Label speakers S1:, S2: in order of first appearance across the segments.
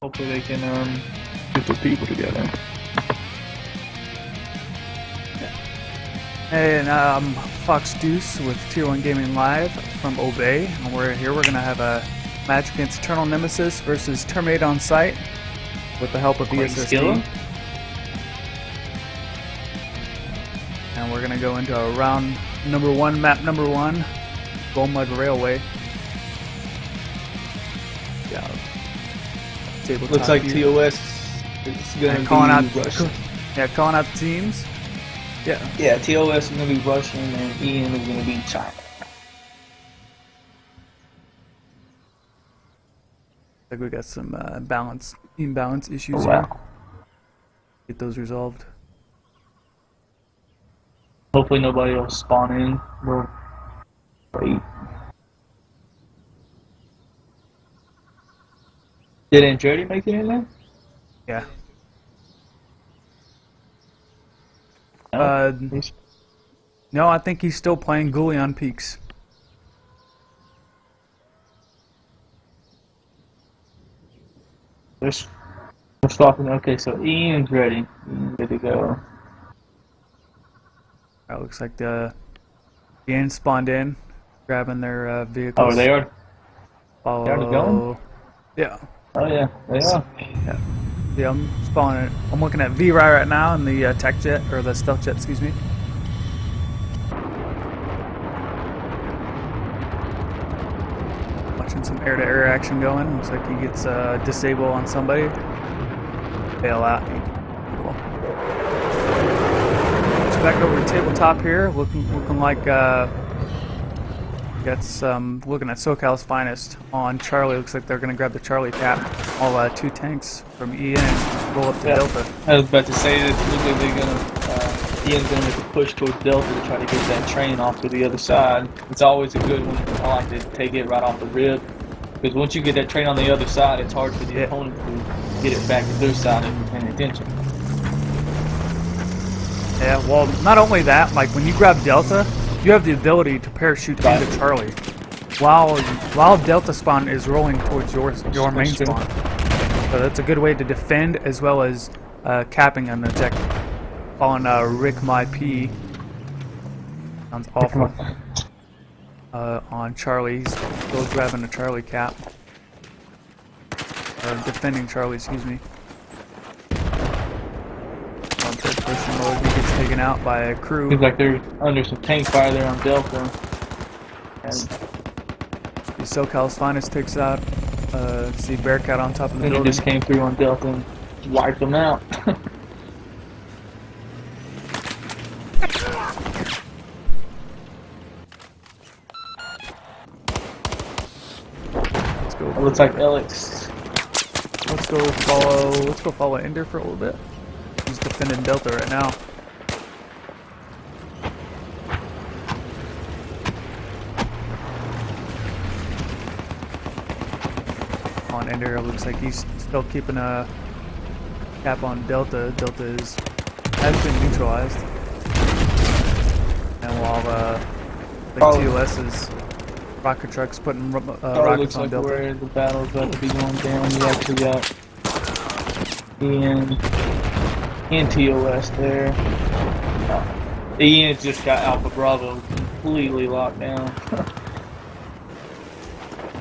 S1: Hopefully they can get their people together.
S2: Hey, and I'm Fox Deuce with Tier 1 Gaming Live from Obey, and we're going to have a match against Eternal Nemesis versus Terminate on Site with the help of ESSD. And we're going to go into round number 1, map number 1, Gold Railway. Yeah. Tabletop
S1: Looks like
S2: view.
S1: ToS is going to be Russian.
S2: Calling out the teams.
S1: Yeah, ToS is going to be Russian and Ian is going to be China.
S2: I think we got some imbalance issues here. Get those resolved.
S1: Hopefully nobody will spawn in. We'll wait. Did Andretti make it in there?
S2: Yeah. No, I think he's still playing Goulion Peaks.
S1: We're stopping. Okay, so Ian's ready. Ian's ready to go.
S2: That looks like the end spawned in, grabbing their vehicles.
S1: Oh, they are.
S2: Follow.
S1: They already going?
S2: Yeah.
S1: Oh yeah, they are.
S2: Yeah, I'm spawning. I'm looking at VRI right now in the tech jet, or the stealth jet, excuse me. Watching some air-to-air action going. Looks like he gets disable on somebody. Bail out. Cool. So back over to tabletop here, looking like got some looking at SoCal's finest on Charlie. Looks like they're gonna grab the Charlie cap. All 2 tanks from Ian and roll up to Delta.
S1: I was about to say that they're gonna Ian's gonna make a push towards Delta to try to get that train off to the other side. It's always a good one. I like to take it right off the rib because once you get that train on the other side, it's hard for the opponent to get it back to their side if you're paying attention.
S2: Yeah, well, not only that, like when you grab Delta, you have the ability to parachute into Charlie while Delta spawn is rolling towards your main spawn. So that's a good way to defend as well as capping an objective. Following Rick My P. Sounds awful. On Charlie, he's still grabbing a Charlie cap. Defending Charlie, excuse me. On third person mode, he gets taken out by a crew.
S1: Seems like they're under some tank fire there on Delta.
S2: And the SoCal's finest takes out. See Bearcat on top of the building.
S1: He just came through on Delta and wiped them out.
S2: Let's go.
S1: It looks like Alex.
S2: Let's go follow Ender for a little bit. He's defending Delta right now. On Ender, it looks like he's still keeping a cap on Delta. Delta has been neutralized. And while the ToS's rocket truck's putting rockets on Delta.
S1: Where the battle's about to be going down. You actually got Ian and ToS there. Ian just got Alpha Bravo completely locked down.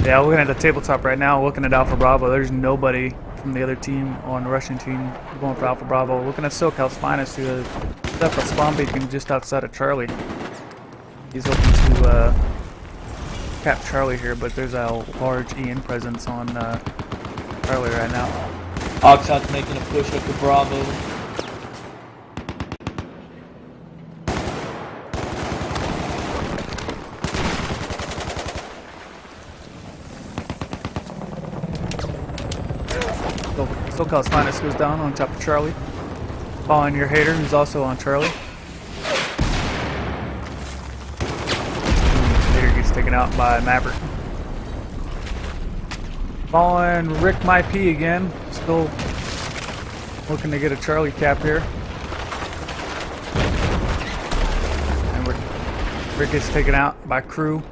S2: Yeah, looking at the tabletop right now, looking at Alpha Bravo, there's nobody from the other team on the Russian team going for Alpha Bravo. Looking at SoCal's finest, who has set up a spawn beacon just outside of Charlie. He's hoping to cap Charlie here, but there's a large Ian presence on Charlie right now.
S1: Oxode's making a push up to Bravo.
S2: SoCal's finest goes down on top of Charlie. Following your hater, who's also on Charlie. Hater gets taken out by Maverick. Following Rick My P again. Still looking to get a Charlie cap here. And Rick gets taken out by crew.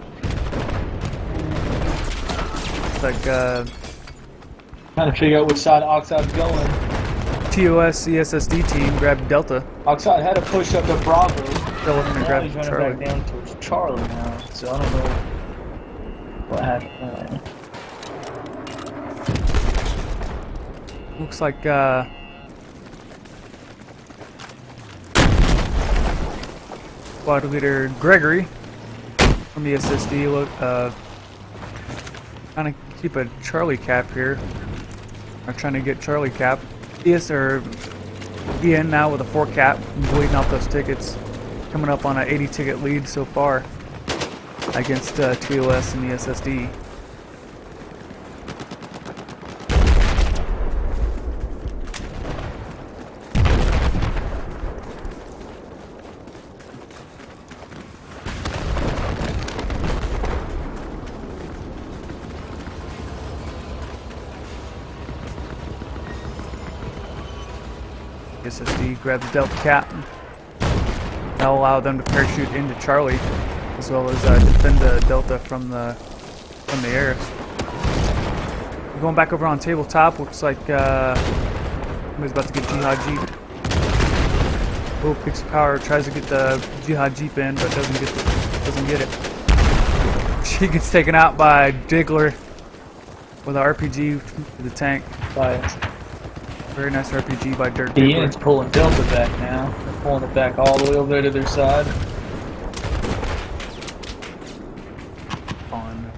S2: Looks like
S1: Trying to figure out which side Oxide's going.
S2: ToS CSSD team grabbed Delta.
S1: Oxide had to push up to Bravo.
S2: Still looking to
S1: Now
S2: grab
S1: he's running
S2: Charlie.
S1: back down towards Charlie now, so I don't know what happened.
S2: Looks like squad leader Gregory from the SSD trying to keep a Charlie cap here. Or trying to get Charlie cap. Ian now with a 4 cap, bleeding off those tickets. Coming up on an 80 ticket lead so far against ToS and the SSD. SSD grabs the Delta cap. That'll allow them to parachute into Charlie, as well as defend the Delta from the air. Going back over on tabletop, looks like somebody's about to get Jihad Jeep. Oh, Pixie Power tries to get the Jihad Jeep in, but doesn't get it. She gets taken out by Diggler with an RPG to the tank. Very nice RPG by Dirk.
S1: Ian's pulling Delta back now. They're pulling it back all the way over there to their side.
S2: Going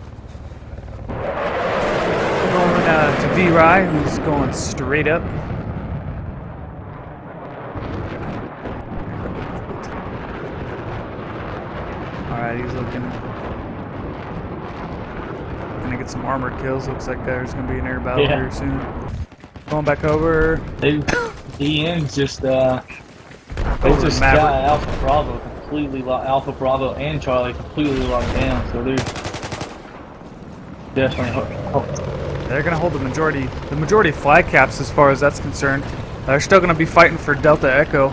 S2: to V-Rye, who's going straight up. Alright, he's looking. Gonna get some armor kills. Looks like there's gonna be an air battle here soon. Going back over.
S1: Ian's just they just got Alpha Bravo completely Alpha Bravo and Charlie completely locked down, so they're definitely
S2: they're gonna hold the majority flag caps as far as that's concerned. They're still gonna be fighting for Delta Echo.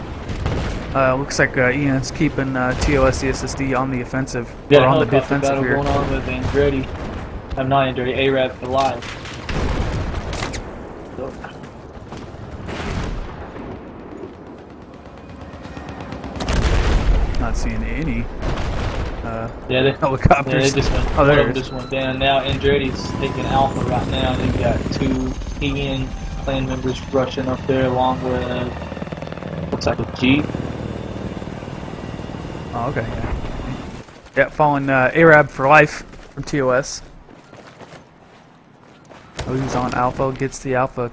S2: Looks like Ian's keeping ToS CSSD on the offensive or on the defensive here.
S1: Going on with Andretti. I'm not Andretti. Arab for life.
S2: Not seeing any
S1: helicopters. Yeah, they just went,
S2: just
S1: went down. Now Andretti's taking Alpha right now. They've got 2 Ian clan members rushing up there along with looks like a Jeep.
S2: Oh, okay. Yeah, falling Arab for life from ToS. Who's on Alpha, gets the Alpha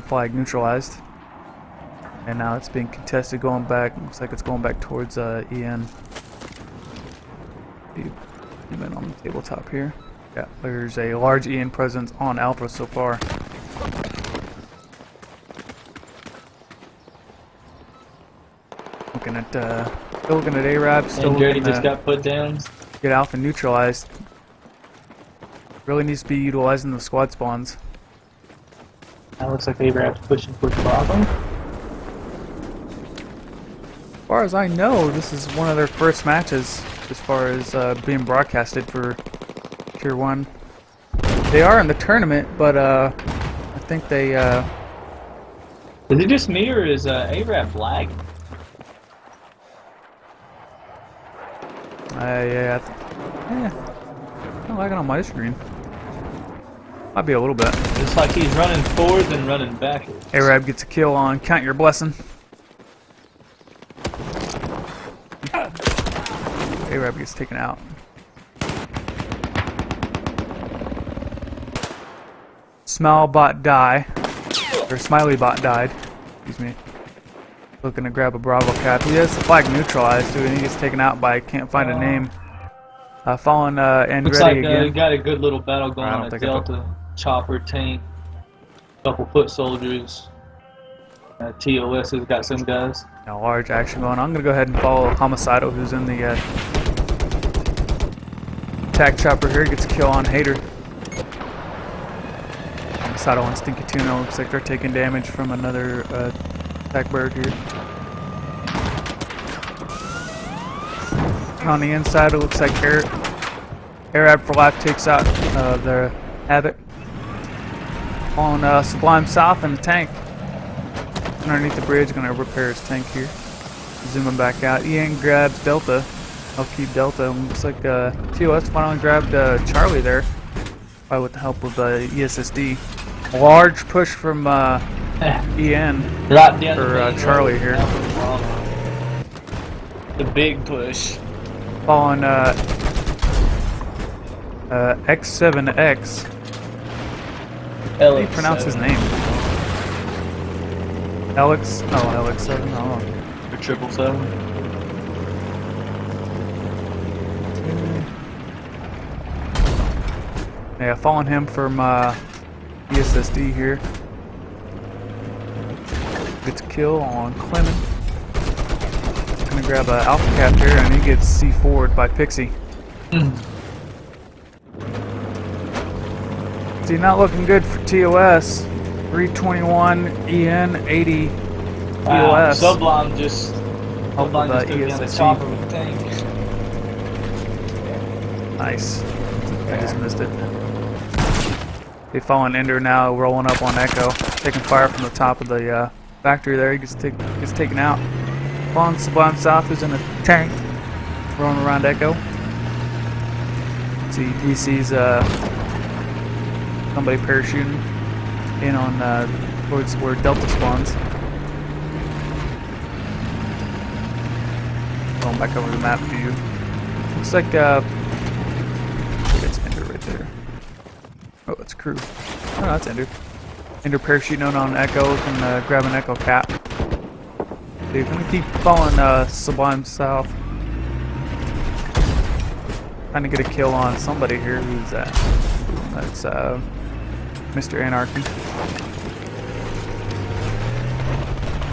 S2: flag neutralized. And now it's being contested going back. Looks like it's going back towards Ian. Even on the tabletop here. Yeah, there's a large Ian presence on Alpha so far. Still looking at Arab. Still looking
S1: just got put down.
S2: Get Alpha neutralized. Really needs to be utilizing the squad spawns.
S1: That looks like Arab's pushing for Bravo.
S2: As far as I know, this is one of their first matches as far as being broadcasted for Tier 1. They are in the tournament, but I think they...
S1: Is it just me or is Arab lagging?
S2: Yeah, I'm lagging on my screen. Might be a little bit.
S1: It's like he's running forward and running backwards.
S2: Arab gets a kill on Count Your Blessing. Arab gets taken out. Smile bot die. Or Smiley bot died. Excuse me. Looking to grab a Bravo cap. He has the flag neutralized, dude, and he gets taken out by can't find a name. Fallen Andretti
S1: looks like
S2: again.
S1: we got a good little battle going on at Delta. Chopper tank. Couple foot soldiers. ToS has got some guys.
S2: A large action going on. I'm going to go ahead and follow Homicidal, who's in the attack chopper here. Gets a kill on Hater. Homicidal and Stinky Tuna looks like they're taking damage from another attack bird here. And on the inside, it looks like Arab for life takes out the Havoc. On Sublime South in the tank. Underneath the bridge, gonna repair his tank here. Zooming back out. Ian grabs Delta. I'll keep Delta. Looks like ToS finally grabbed Charlie there. Probably with the help of ESSD. Large push from Ian
S1: right down
S2: for Charlie here.
S1: The big push.
S2: Following X7X. How do you pronounce his name? Alex? Oh, Alex7. I don't know.
S1: Or 777.
S2: Yeah, following him from ESSD here. Gets a kill on Clement. Gonna grab a Alpha Cap here, and he gets C4'd by Pixie. See, not looking good for ToS. 321 EN 80 ToS.
S1: Sublime just took me on the
S2: ESSD.
S1: chopper with the tank.
S2: Nice. I just missed it. They following Ender now, rolling up on Echo, taking fire from the top of the factory there. He gets taken out. Following Sublime South, who's in a tank, rolling around Echo. See, he sees somebody parachuting in on towards where Delta spawns. Going back over the map view. Looks like it's Ender right there. Oh, it's Crew. Oh, no, that's Ender. Ender parachuting on Echo, can grab an Echo Cap. Dude, I'm gonna keep following Sublime South. Trying to get a kill on somebody here. Who's that? That's Mr. Anarchy.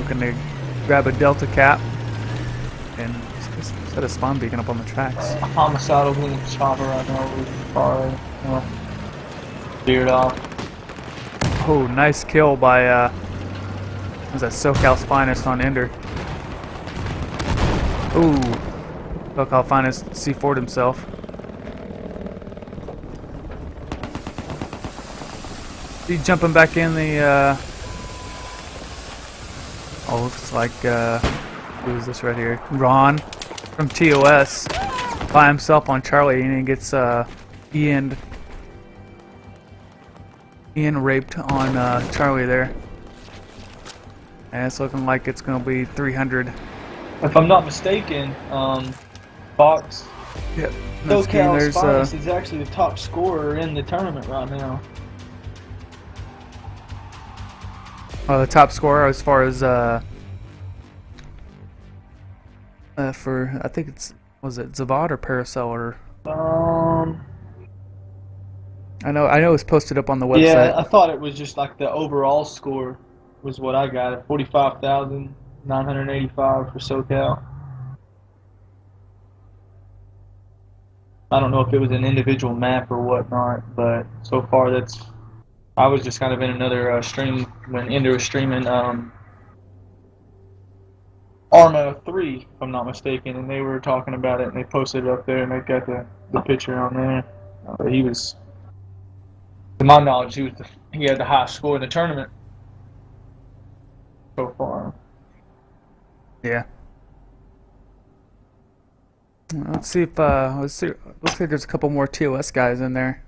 S2: Looking to grab a Delta Cap. And set a spawn beacon up on the tracks.
S1: Homicidal in the chopper right now. Far, veered off.
S2: Oh, nice kill by was that SoCal's Finest on Ender. Ooh, SoCal Finest C4'd himself. He's jumping back in the oh, looks like who is this right here? Ron from ToS by himself on Charlie, and he gets Ian raped on Charlie there. And it's looking like it's going to be 300.
S1: If I'm not mistaken, Fox.
S2: Yep.
S1: SoCal Finest is actually the top scorer in the tournament right now.
S2: The top scorer as far as for I think was it Zavad or Paracel or I know it's posted up on the website.
S1: Yeah, I thought it was just like the overall score was what I got. 45,985 for SoCal. I don't know if it was an individual map or whatnot, but so far that's. I was just kind of in another stream when Ender was streaming Arma 3, if I'm not mistaken, and they were talking about it, and they posted it up there, and they got the picture on there. He was, to my knowledge, he had the highest score in the tournament so far.
S2: Yeah. Let's see if looks like there's a couple more ToS guys in there.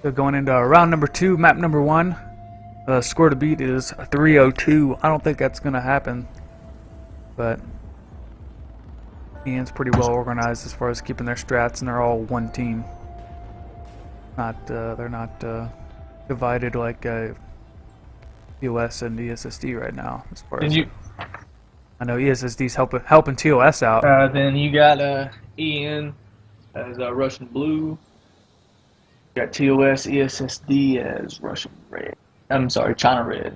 S2: So going into round number 2, map number 1. The score to beat is 302. I don't think that's gonna happen, but Ian's pretty well organized as far as keeping their strats, and they're all one team. They're not divided like ToS and ESSD right now. As far as I know, ESSD's helping ToS out.
S1: Then you got Ian as Russian Blue. You got ToS ESSD as Russian Red. I'm sorry, China Red.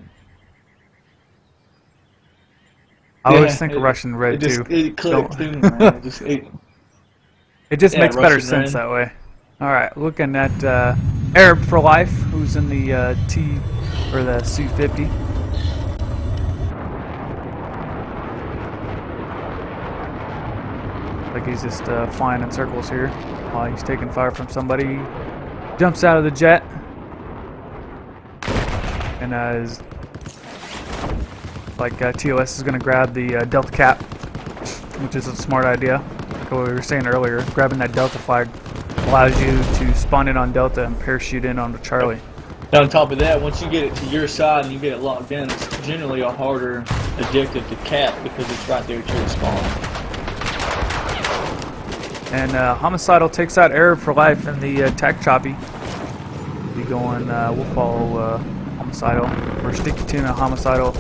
S2: I always think of Russian Red too.
S1: It clicked too, man.
S2: It just makes better
S1: Russian
S2: sense
S1: Red.
S2: that way. Alright, looking at Arab for Life, who's in the or the C50. Like he's just flying in circles here while he's taking fire from somebody. Jumps out of the jet and is like ToS is going to grab the Delta cap, which is a smart idea. Like what we were saying earlier, grabbing that Delta flag allows you to spawn in on Delta and parachute in onto Charlie.
S1: And on top of that, once you get it to your side and you get it locked in, it's generally a harder objective to cap because it's right there at your spawn.
S2: And Homicidal takes out Arab for life in the attack choppy. Be going, we'll follow Homicidal. Or Sticky Tuna Homicidal.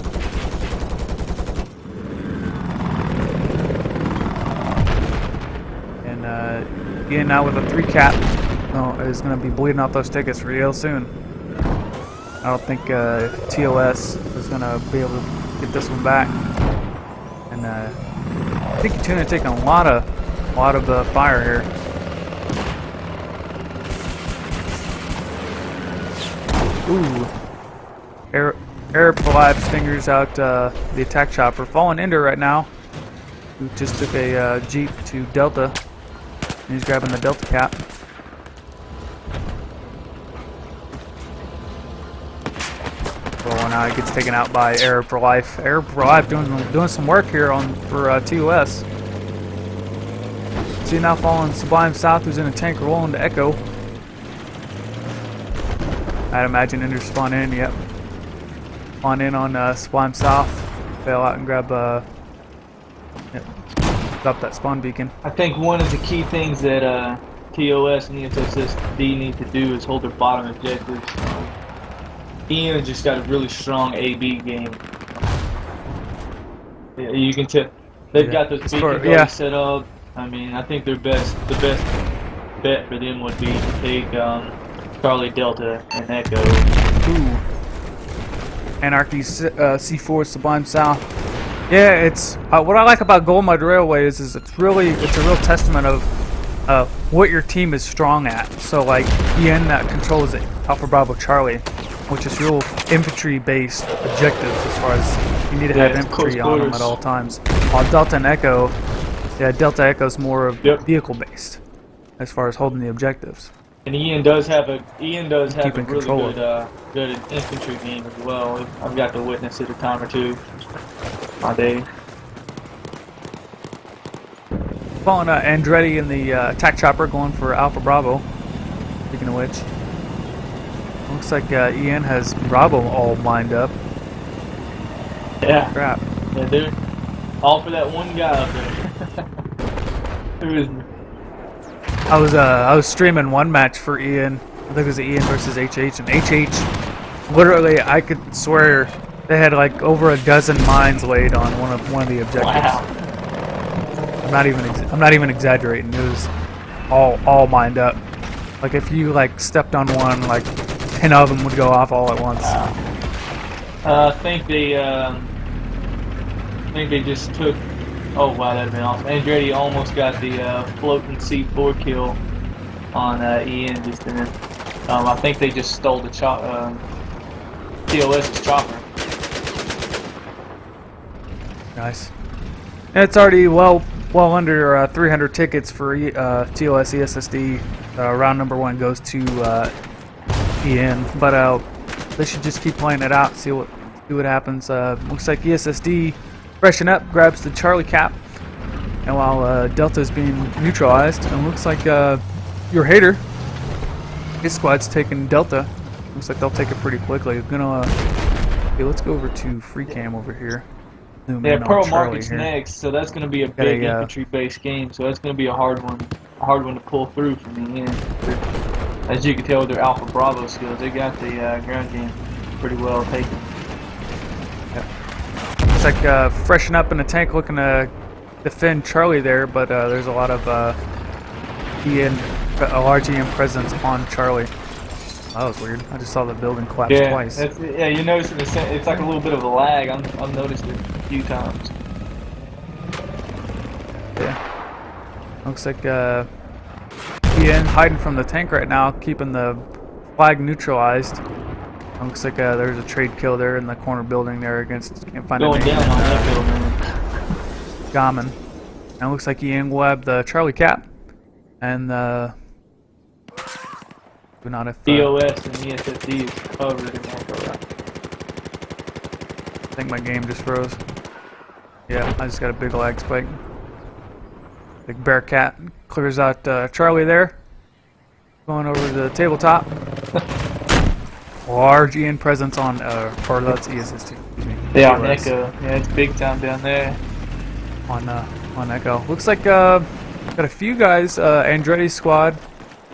S2: And Ian now with a 3 cap. Is going to be bleeding out those tickets real soon. I don't think ToS is going to be able to get this one back. And Sticky Tuna taking a lot of fire here. Ooh. Arab for life fingers out the attack chopper. Fallen Ender right now, who just took a Jeep to Delta. And he's grabbing the Delta cap. Well, now he gets taken out by Arab for life. Arab for life doing some work here for ToS. See now following Sublime South, who's in a tank rolling to Echo. I'd imagine Ender spawn in, yep. Spawn in on Sublime South. Bail out and grab drop that spawn beacon.
S1: I think one of the key things that ToS and ESSD need to do is hold their bottom objectives. Ian just got a really strong AB game. Yeah, you can tell they've got those beacons already set up. I mean, I think the best bet for them would be to take Charlie, Delta, and Echo.
S2: Ooh. Anarchy C4 Sublime South. Yeah, it's what I like about Gold Mud Railway is it's a real testament of what your team is strong at. So like Ian controls Alpha Bravo Charlie, which is real infantry-based objectives as far as you need to have infantry on them at all times. While Delta and Echo, Delta Echo's more of vehicle-based as far as holding the objectives.
S1: And Ian does have a really good infantry game as well. I've got to witness it a time or two my day.
S2: Following Andretti in the attack chopper going for Alpha Bravo. Speaking of which, looks like Ian has Bravo all lined up.
S1: Yeah.
S2: Crap.
S1: Yeah, they're all for that one guy up there.
S2: I was streaming one match for Ian. I think it was Ian versus HH, and HH literally I could swear they had like over a dozen mines laid on one of the objectives.
S1: Wow.
S2: I'm not even exaggerating. It was all mined up. Like if you like stepped on one, like 10 of them would go off all at once.
S1: Wow. I think they just took. Oh wow, that'd been awesome. Andretti almost got the floating C4 kill on Ian just then. I think they just stole the ToS's chopper. Nice.
S2: And it's already well under 300 tickets for ToS ESSD. Round number 1 goes to Ian, but they should just keep playing it out. See what happens. Looks like ESSD. Freshen up, grabs the Charlie cap, and while Delta is being neutralized, and looks like your hater, his squad's taking Delta. Looks like they'll take it pretty quickly. Okay, let's go over to free cam over here.
S1: Yeah, Pearl Market's next, so that's going to be a big infantry-based game. So that's going to be a hard one to pull through from the end. As you can tell with their Alpha Bravo skills, they got the ground game pretty well taken.
S2: It's like freshen up in the tank, looking to defend Charlie there, but there's a lot of a large EM presence on Charlie. That was weird. I just saw the building collapse twice.
S1: Yeah, you notice it's like a little bit of a lag. I've noticed it a few times.
S2: Yeah. Looks like Ian hiding from the tank right now, keeping the flag neutralized. Looks like there's a trade kill there in the corner building there against, can't find
S1: Going
S2: a name.
S1: Down on that building.
S2: Gammon. And it looks like Ian will have the Charlie cap. And do not if
S1: ToS and ESSD is covered in Alpha.
S2: I think my game just froze. Yeah, I just got a big lag spike. Big Bearcat clears out Charlie there. Going over to the tabletop. Large Ian presence on, or that's ESSD.
S1: Yeah, on Echo. Yeah, it's big time down there.
S2: On Echo. Looks like got a few guys, Andretti's squad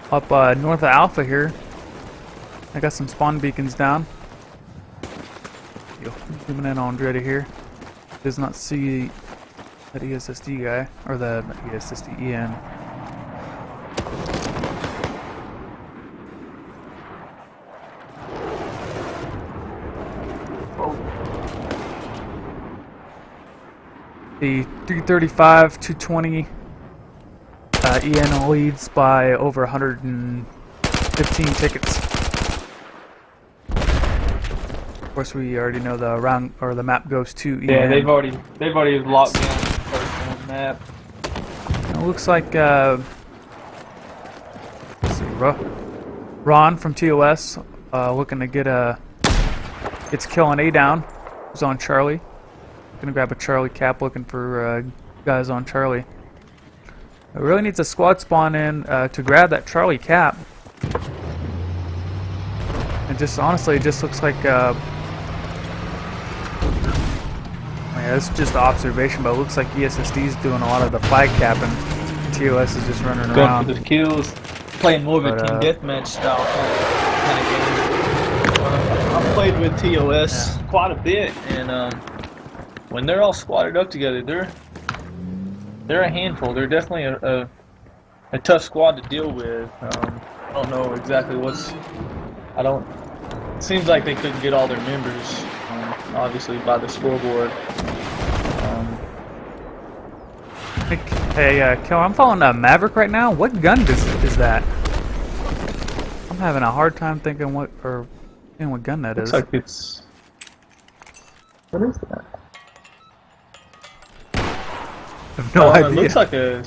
S2: up north of Alpha here. I got some spawn beacons down. Zooming in on Andretti here. Does not see that ESSD guy, or the ESSD Ian. The 335, 220 Ian leads by over 115 tickets. Of course, we already know the round or the map goes to Ian.
S1: Yeah, they've already locked down the first one map.
S2: It looks like let's see, Ron from ToS looking to gets kill on A down. Who's on Charlie? Gonna grab a Charlie cap, looking for guys on Charlie. It really needs a squad spawn in to grab that Charlie cap. And just honestly, it just looks like yeah, it's just the observation, but it looks like ESSD is doing a lot of the flag capping. ToS is just running around.
S1: Going for the kills, playing more of a team deathmatch style kind of game. I've played with ToS quite a bit, and when they're all squatted up together, they're a handful. They're definitely a tough squad to deal with. I don't know exactly what's. It seems like they couldn't get all their members, obviously by the scoreboard.
S2: Hey, Kel, I'm following Maverick right now. What gun is that? I'm having a hard time thinking what gun that is.
S1: Looks like it's. What is that?
S2: I have no idea.
S1: It looks like a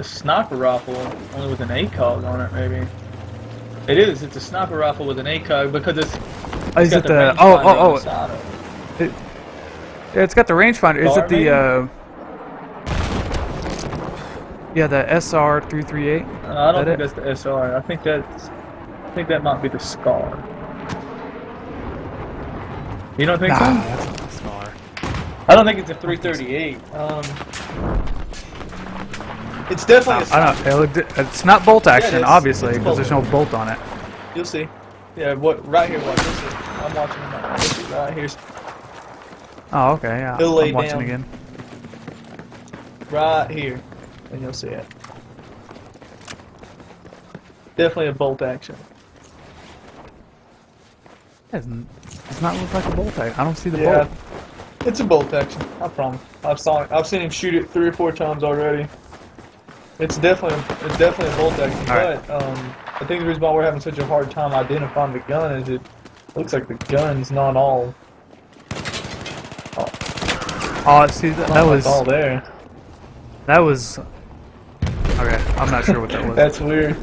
S1: sniper rifle, only with an ACOG on it, maybe. It is. It's a sniper rifle with an ACOG because it's.
S2: Is it the? Oh. It's got the rangefinder. Is it the? Yeah, the SR-338.
S1: I don't think that's the SR. I think that might be the Scar. You don't think so?
S2: That's not the Scar.
S1: I don't think it's a 338. It's definitely.
S2: I don't. It's not bolt action, obviously, because there's no bolt on it.
S1: You'll see. Yeah, right here. Watch this. I'm watching him right now. This is right here.
S2: Oh, okay. Yeah.
S1: He'll lay
S2: I'm watching
S1: down
S2: again.
S1: Right here, and you'll see it. Definitely a bolt action.
S2: It does not look like a bolt action. I don't see the bolt.
S1: It's a bolt action. I promise. I've seen him shoot it 3 or 4 times already. It's definitely a bolt action. But I think the reason why we're having such a hard time identifying the gun is it looks like the gun's not all.
S2: Oh, see that was
S1: all there.
S2: That was okay. I'm not sure what that was.
S1: That's weird.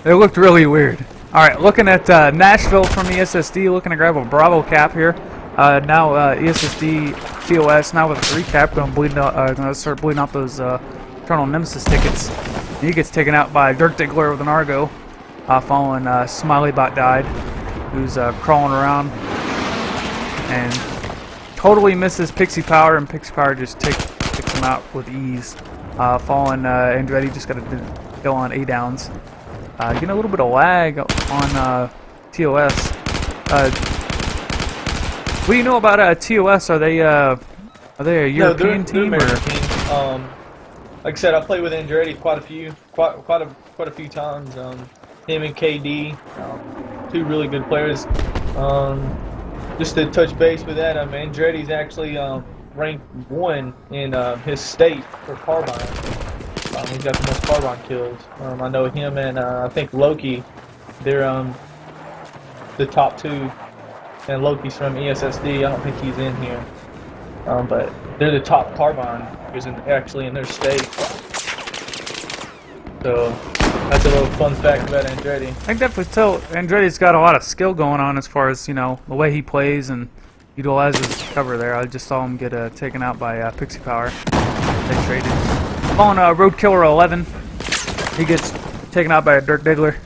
S2: It looked really weird. All right, looking at Nashville from ESSD, looking to grab a Bravo cap here. Now ESSD ToS now with a 3 cap, gonna start bleeding out those Eternal Nemesis tickets. He gets taken out by Dirk Diggler with an Argo, following Smiley-Bot died, who's crawling around and totally misses Pixie Power, and Pixie Power just takes him out with ease. Following Andretti just got a kill on A downs. Getting a little bit of lag on ToS. What do you know about ToS? Are they a European team?
S1: They're American team. Like I said, I played with Andretti quite a few times. Him and KD, 2 really good players. Just to touch base with that, Andretti's actually ranked 1 in his state for carbine. He's got the most carbine kills. I know him and I think Loki, they're the top 2. And Loki's from ESSD. I don't think he's in here. But they're the top carbine is actually in their state. So that's a little fun fact about Andretti.
S2: I can definitely tell Andretti's got a lot of skill going on as far as, you know, the way he plays and utilizes cover there. I just saw him get taken out by Pixie Power. They traded. I'm on Roadkiller 11. He gets taken out by a Dirk Diggler.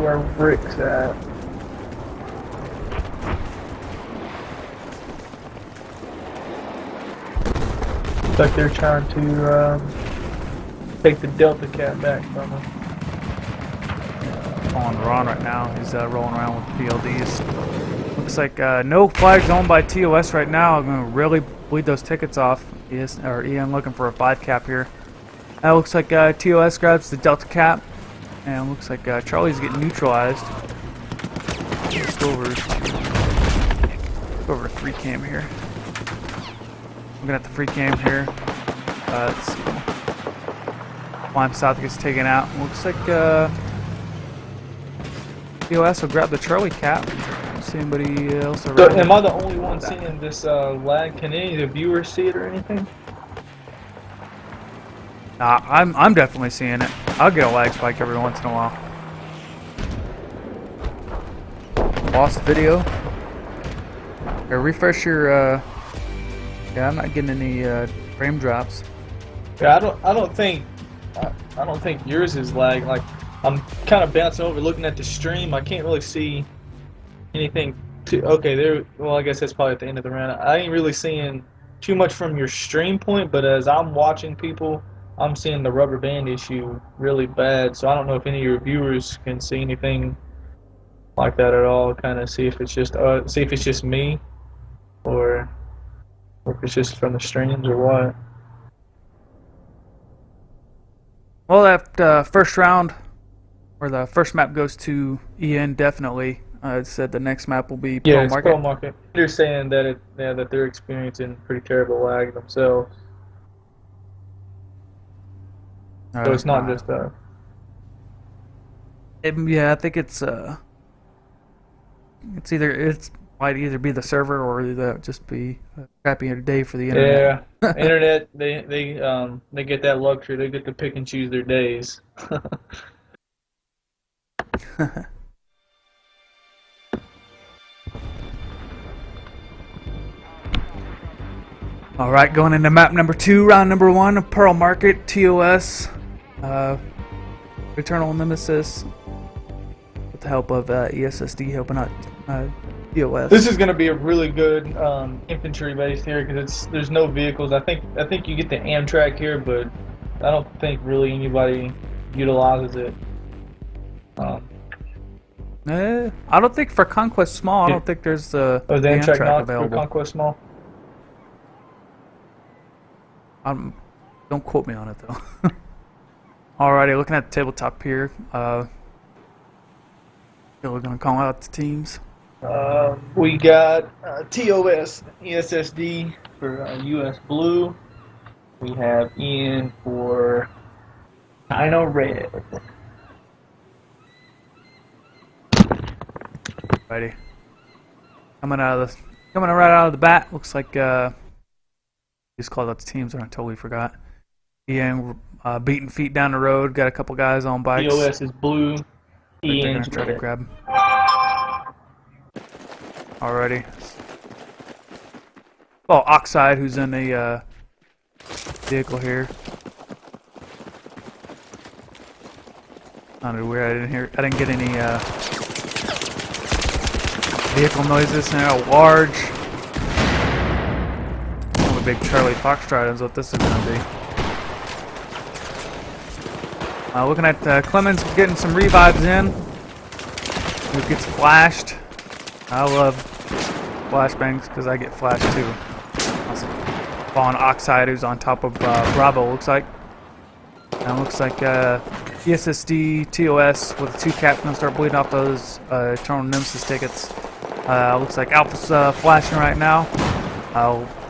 S1: Where Rick's at. Looks like they're trying to take the Delta Cat back from him.
S2: On Ron right now. He's rolling around with PLDs. Looks like no flags owned by ToS right now. I'm going to really bleed those tickets off. Ian looking for a 5 cap here. Looks like ToS grabs the Delta Cap. And it looks like Charlie's getting neutralized. Let's go over to free cam here. Looking at the free cam here. Let's see. Climb South gets taken out. Looks like ToS will grab the Charlie cap. See anybody else around?
S1: So am I the only one seeing this lag? Can any of the viewers see it or anything?
S2: I'm definitely seeing it. I'll get a lag spike every once in a while. Lost video. Here, refresh your. Yeah, I'm not getting any frame drops.
S1: Yeah, I don't think yours is lag. Like I'm kind of bouncing over, looking at the stream. I can't really see anything. Okay, there. Well, I guess that's probably at the end of the round. I ain't really seeing too much from your stream point, but as I'm watching people, I'm seeing the rubber band issue really bad, so I don't know if any of your viewers can see anything like that at all. Kind of see if it's just me, or if it's just from the streams or what.
S2: Well, that first round, or the first map goes to Ian definitely. It said the next map will be Pearl Market.
S1: Pearl Market. They're saying that that they're experiencing pretty terrible lag themselves. So it's not just
S2: yeah, I think it might either be the server or just be a crappy day for the internet.
S1: Yeah, internet. They get that luxury. They get to pick and choose their days.
S2: All right, going into map number 2, round number 1 of Pearl Market, ToS. Eternal Nemesis with the help of ESSD helping out ToS.
S1: This is going to be a really good infantry base here because there's no vehicles. I think you get the Amtrak here, but I don't think really anybody utilizes it.
S2: I don't think for Conquest Small. I don't think there's the
S1: Amtrak not
S2: available
S1: for Conquest Small.
S2: Don't quote me on it though. Alrighty, looking at the tabletop here. We're gonna call out the teams.
S1: We got ToS ESSD for US Blue. We have Ian for Dino Red.
S2: Alrighty. Coming right out of the bat. Looks like just called out the teams, and I totally forgot. Ian beating feet down the road. Got a couple guys on bikes.
S1: ToS is blue.
S2: Ian's try to grab him. Alrighty. Oh, Oxide, who's in the vehicle here. Sounded weird. I didn't get any vehicle noises. Now large. A big Charlie Foxtrot is what this is going to be. Looking at Clemens getting some revives in. Who gets flashed. I love flashbangs because I get flashed too. Awesome. Fallen Oxide, who's on top of Bravo, looks like. And it looks like ESSD ToS with a 2 cap going to start bleeding off those Eternal Nemesis tickets. Looks like Alpha's flashing right now.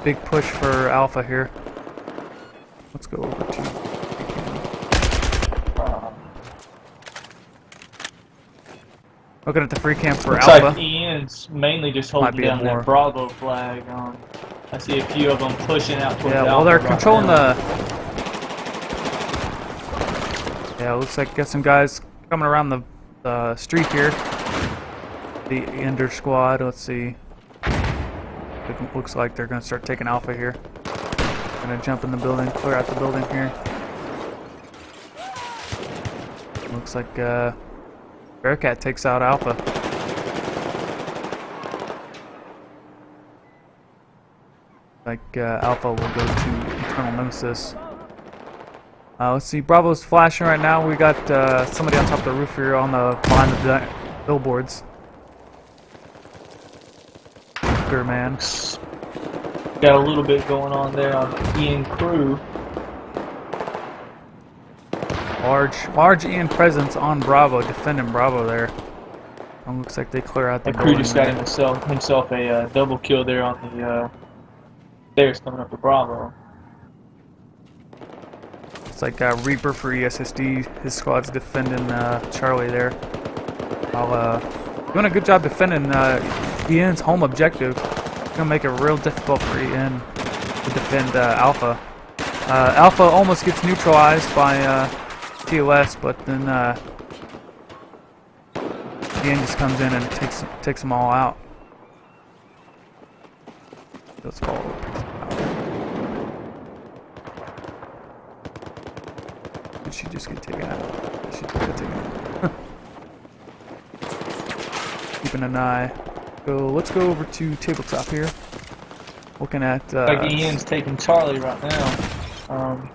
S2: Big push for Alpha here. Let's go over to. Looking at the free camp for
S1: looks
S2: Alpha.
S1: like Ian's mainly just
S2: Might
S1: holding
S2: be
S1: down
S2: more.
S1: that Bravo flag. I see a few of them pushing out towards
S2: Yeah,
S1: Alpha
S2: well, they're
S1: right
S2: controlling
S1: now.
S2: Yeah, looks like got some guys coming around the street here. The Ender squad. Let's see. It looks like they're gonna start taking Alpha here. Gonna jump in the building, clear out the building here. Looks like Bearcat takes out Alpha. Like Alpha will go to Eternal Nemesis. Let's see, Bravo's flashing right now. We got somebody on top of the roof here on behind the billboards. Good man.
S1: Got a little bit going on there on Ian crew.
S2: Large Ian presence on Bravo, defending Bravo there. It looks like they clear out the
S1: Crew
S2: building
S1: just got
S2: there.
S1: himself a double kill there on the stairs coming up to Bravo.
S2: It's like Reaper for ESSD. His squad's defending Charlie there. Doing a good job defending Ian's home objective. It's gonna make it real difficult for Ian to defend Alpha. Alpha almost gets neutralized by ToS, but then Ian just comes in and takes them all out. Let's follow up. Did she just get taken out? She got taken out. Keeping an eye. Let's go over to tabletop here. Looking at
S1: Like Ian's taking Charlie right now.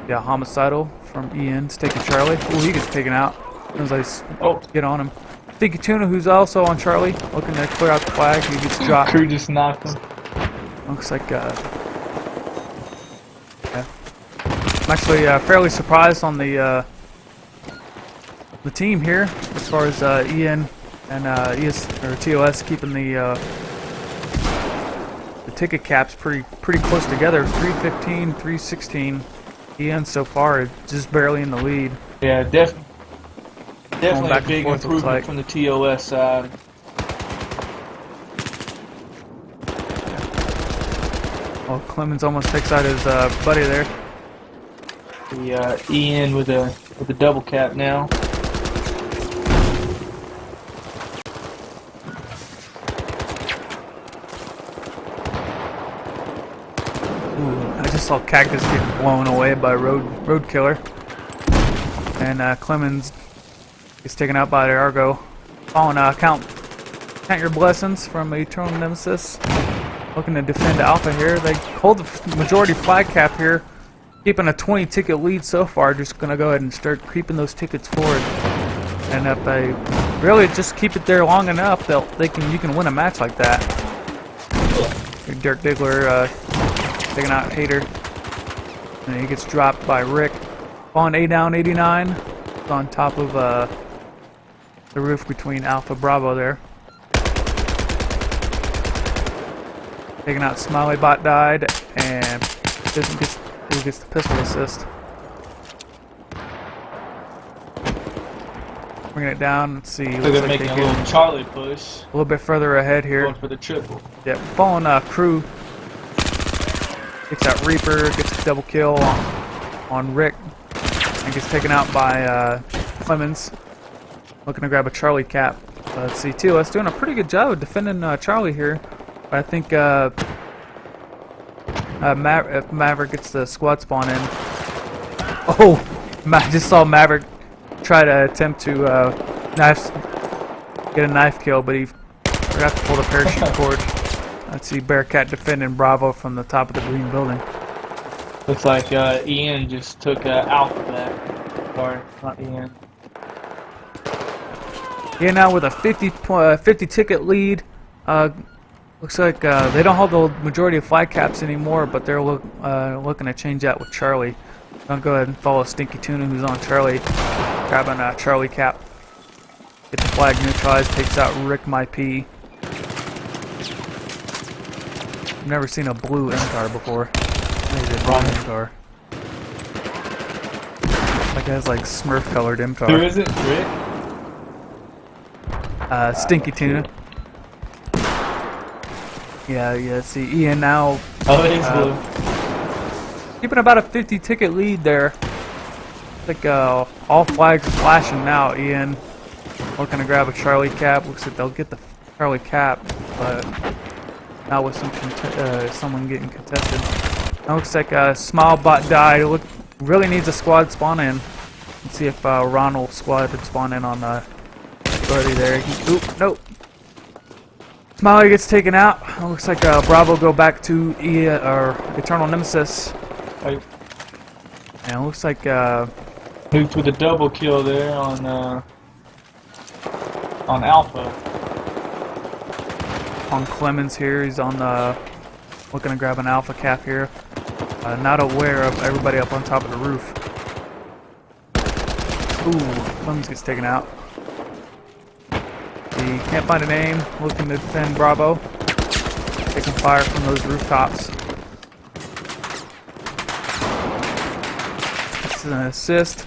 S2: yeah, homicidal from Ian's taking Charlie. Oh, he gets taken out. As I get on him. Thinky Tuna, who's also on Charlie, looking to clear out the flag. He gets dropped.
S1: Crew just knocked him.
S2: Looks like yeah. I'm actually fairly surprised on the team here as far as Ian and ToS keeping the ticket caps pretty close together. 315, 316. Ian so far is just barely in the lead.
S1: Yeah, definitely a big
S2: forth,
S1: improvement from the ToS side.
S2: Well, Clemens almost takes out his buddy there.
S1: The Ian with a double cap now.
S2: Ooh, I just saw Cactus get blown away by Road Killer, and Clemens is taken out by the Argo. Following count your blessings from Eternal Nemesis. Looking to defend Alpha here. They hold the majority flag cap here, keeping a 20 ticket lead so far. Just gonna go ahead and start creeping those tickets forward, and if they really just keep it there long enough, you can win a match like that. Dirk Diggler taking out Hater, and he gets dropped by Rick. On A down 89, on top of the roof between Alpha Bravo there. Taking out Smiley Bot died, and who gets the pistol assist. Bringing it down. Let's see.
S1: So
S2: Looks
S1: they're
S2: like
S1: making
S2: they
S1: a
S2: get
S1: little Charlie push.
S2: a little bit further ahead here.
S1: Going for the triple.
S2: Yeah, falling crew. Gets that Reaper, gets a double kill on Rick, and gets taken out by Clemens. Looking to grab a Charlie cap. Let's see, ToS doing a pretty good job of defending Charlie here. But I think if Maverick gets the squad spawn in. Oh, I just saw Maverick try to attempt to get a knife kill, but he forgot to pull the parachute cord. Let's see, Bearcat defending Bravo from the top of the green building.
S1: Looks like Ian just took Alpha back. Sorry, not Ian.
S2: Yeah, now with a 50 ticket lead. Looks like they don't hold the majority of flag caps anymore, but they're looking to change that with Charlie. I'll go ahead and follow Stinky Tuna, who's on Charlie, grabbing a Charlie cap. Get the flag neutralized, takes out Rick My P. I've never seen a blue MTAR before. Maybe a blue MTAR. That guy's like Smurf colored MTAR.
S1: Who is it? Rick?
S2: Stinky Tuna. Yeah, see Ian now.
S1: Oh, it is blue.
S2: Keeping about a 50 ticket lead there. Like all flags are flashing now. Ian looking to grab a Charlie cap. Looks like they'll get the Charlie cap, but not with someone getting contested. That looks like a small bot died. Really needs a squad spawn in. Let's see if Ronald squad would spawn in on the buddy there. Oop, nope. Smiley gets taken out. Looks like Bravo go back to Eternal Nemesis.
S1: Right.
S2: And it looks like
S1: Nuked with a double kill there on Alpha.
S2: On Clemens here, he's on the looking to grab an Alpha cap here. Not aware of everybody up on top of the roof. Ooh, Clemens gets taken out. He can't find a name, looking to defend Bravo. Taking fire from those rooftops. That's an assist.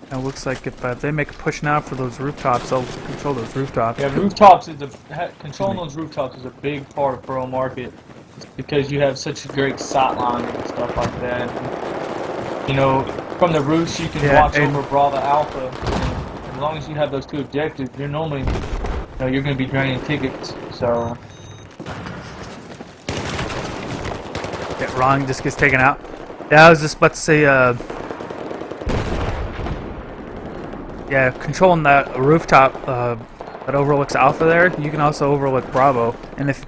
S2: And it looks like if they make a push now for those rooftops, they'll control those rooftops.
S1: Yeah, rooftops is controlling those rooftops is a big part of pro market because you have such a great sight line and stuff like that. You know, from the roofs you can watch over Bravo Alpha. As long as you have those two objectives, you're normally, you're going to be draining tickets. So.
S2: Yeah, Ron just gets taken out. Yeah, I was just about to say, yeah, controlling that rooftop that overlooks Alpha there, you can also overlook Bravo. And if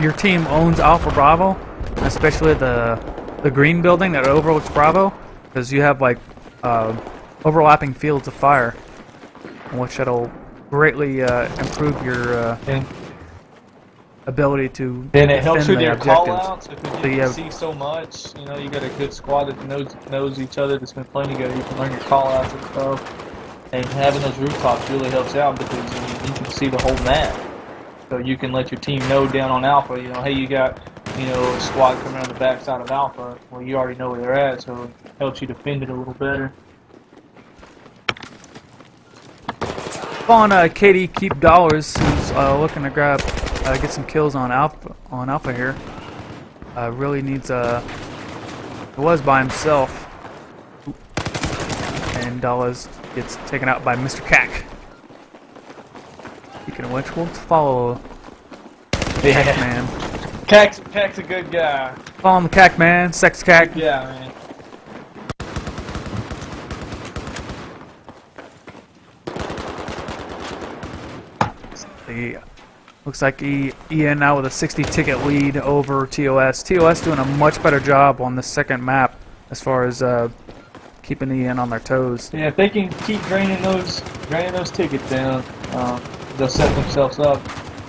S2: your team owns Alpha Bravo, especially the green building that overlooks Bravo, because you have like overlapping fields of fire, which that'll greatly improve your ability to
S1: and it helps
S2: defend
S1: with your
S2: objectives.
S1: call-outs because you can see so much. You know, you got a good squad that knows each other, that's been playing together. You can learn your call-outs and stuff. And having those rooftops really helps out because you can see the whole map. So you can let your team know down on Alpha, hey, you got, a squad coming around the backside of Alpha. Well, you already know where they're at, so it helps you defend it a little better.
S2: On Katie Keep Dollars, who's looking to get some kills on Alpha here. Really needs was by himself, and Dollars gets taken out by Mr. Cack. Speaking of which, we'll follow Cack Man.
S1: Cack's a good guy.
S2: Following the Cack Man, Sex Cack.
S1: Yeah, man.
S2: Looks like Ian now with a 60 ticket lead over ToS. ToS doing a much better job on the second map as far as keeping Ian on their toes.
S1: Yeah, if they can keep draining those tickets down, they'll set themselves up.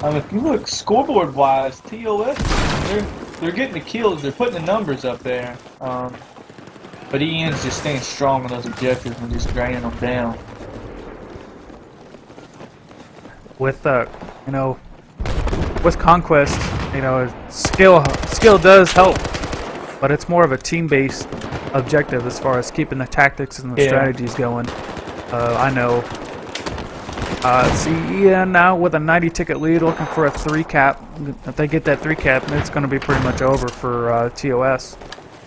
S1: If you look scoreboard-wise, ToS they're getting the kills, they're putting the numbers up there. But Ian's just staying strong on those objectives and just draining them down.
S2: With with Conquest, skill does help, but it's more of a team-based objective as far as keeping the tactics and the strategies going. I know. See Ian now with a 90 ticket lead, looking for a 3 cap. If they get that 3 cap, it's going to be pretty much over for ToS.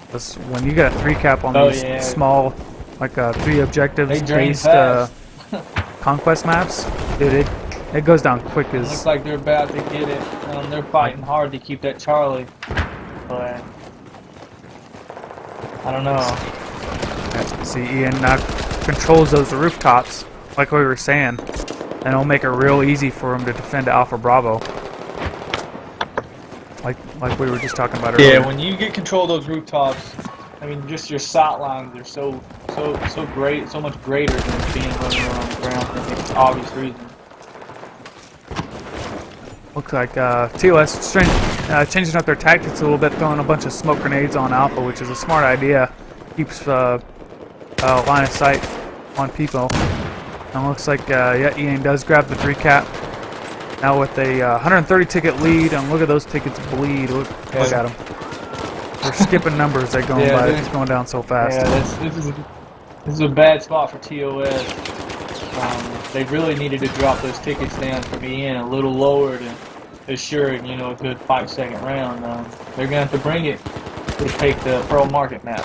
S2: Because when you get a 3 cap on these small, like 3 objectives based Conquest maps, dude, it goes down quick as.
S1: Looks like they're about to get it. They're fighting hard to keep that Charlie, but I don't know.
S2: See, Ian now controls those rooftops, like we were saying, and it'll make it real easy for him to defend Alpha Bravo, like we were just talking about earlier.
S1: Yeah, when you get control of those rooftops, just your sight lines are so great, so much greater than being running around the ground for an obvious reason.
S2: Looks like ToS changing up their tactics a little bit, throwing a bunch of smoke grenades on Alpha, which is a smart idea. Keeps line of sight on people. And looks like Ian does grab the 3 cap. Now with a 130 ticket lead, and look at those tickets bleed. Look at them. They're skipping numbers. They're going by. It's going down so fast.
S1: Yeah, this is a bad spot for ToS. They really needed to drop those tickets down from EN a little lower to assure, you know, a good 5-second round. They're gonna have to bring it to take the Pearl Market map.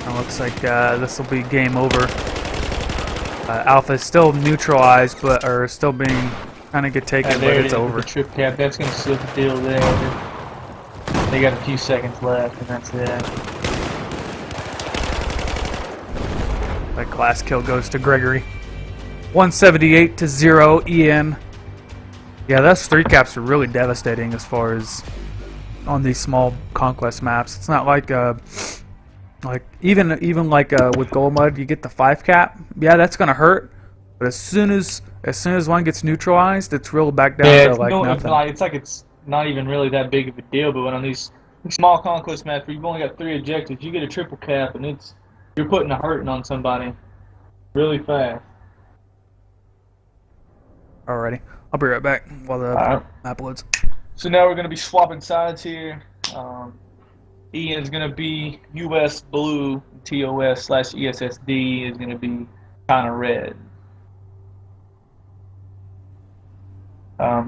S2: It looks like this will be game over. Alpha is still neutralized, or still being trying to get taken, but it's over.
S1: The trip cap, that's going to seal the deal there. They got a few seconds left, and that's it.
S2: That class kill goes to Gregory. 178 to 0, EN. Yeah, those 3 caps are really devastating as far as on these small conquest maps. It's not like even like with Gold Mud, you get the 5 cap. Yeah, that's gonna hurt. But as soon as one gets neutralized, it's real back down to like nothing.
S1: It's like it's not even really that big of a deal. But when on these small conquest maps where you've only got 3 objectives, you get a triple cap, and you're putting a hurting on somebody really fast.
S2: Alrighty, I'll be right back while the map loads.
S1: So now we're gonna be swapping sides here. EN's gonna be US blue, ToS/ESSD is gonna be kind of red.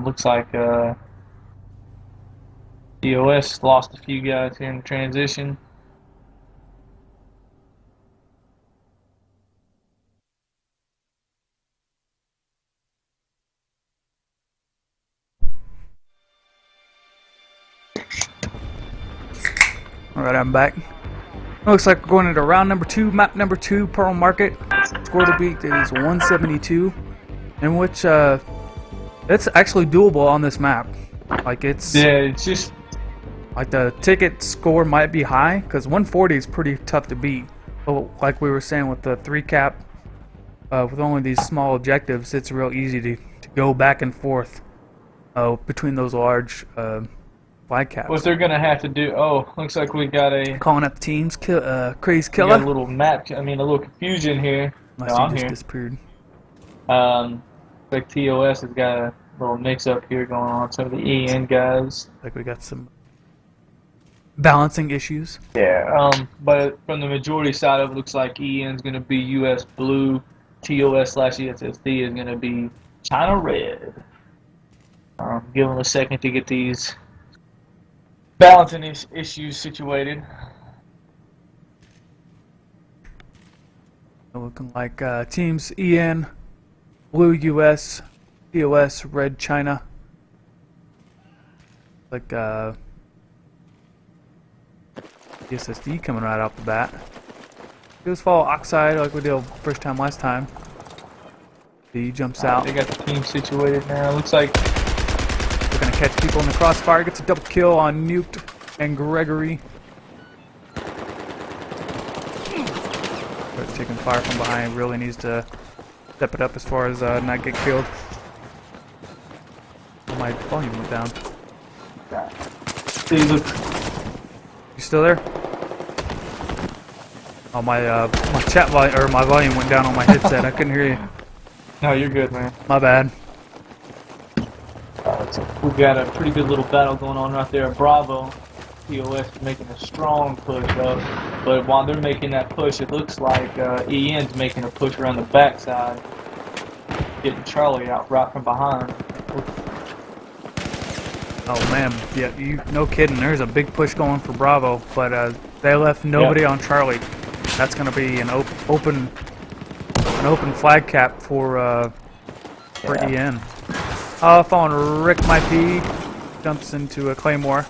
S1: Looks like ToS lost a few guys here in the transition.
S2: Alright, I'm back. Looks like we're going into round number 2, map number 2, Pearl Market. Score to beat is 172, in which it's actually doable on this map. Like it's
S1: just
S2: like the ticket score might be high because 140 is pretty tough to beat. But like we were saying with the 3 cap, with only these small objectives, it's real easy to go back and forth between those large flag caps.
S1: What they're gonna have to do? Oh, looks like we got a
S2: calling up teams. Crazy
S1: we
S2: Killer.
S1: got a little map. I mean, a little confusion here.
S2: My
S1: I'm
S2: just
S1: here.
S2: disappeared.
S1: Like ToS has got a little mix-up here going on. Some of the EN guys.
S2: Like we got some balancing issues.
S1: Yeah. But from the majority side of it, looks like EN's gonna be US blue. ToS/ESSD is gonna be China red. Give them a second to get these balancing issues situated.
S2: Looking like teams EN, blue US, ToS, red China. Like ESSD coming right off the bat. Goes follow Oxide like we did first time last time. D jumps out.
S1: They got the team situated now. Looks like
S2: they're gonna catch people in the crossfire. Gets a double kill on Nuked and Gregory. But taking fire from behind. Really needs to step it up as far as not get killed. Oh, my volume went down.
S1: you
S2: still there? Oh, my chat volume or my volume went down on my headset. I couldn't hear you.
S1: No, you're good, man.
S2: My bad.
S1: So we've got a pretty good little battle going on right there at Bravo. ToS is making a strong push up, but while they're making that push, it looks like EN's making a push around the backside, getting Charlie out right from behind.
S2: Oh man, yeah, no kidding. There's a big push going for Bravo, but they left nobody on Charlie. That's going to be an open flag cap for EN. Following Rick my P jumps into a Claymore.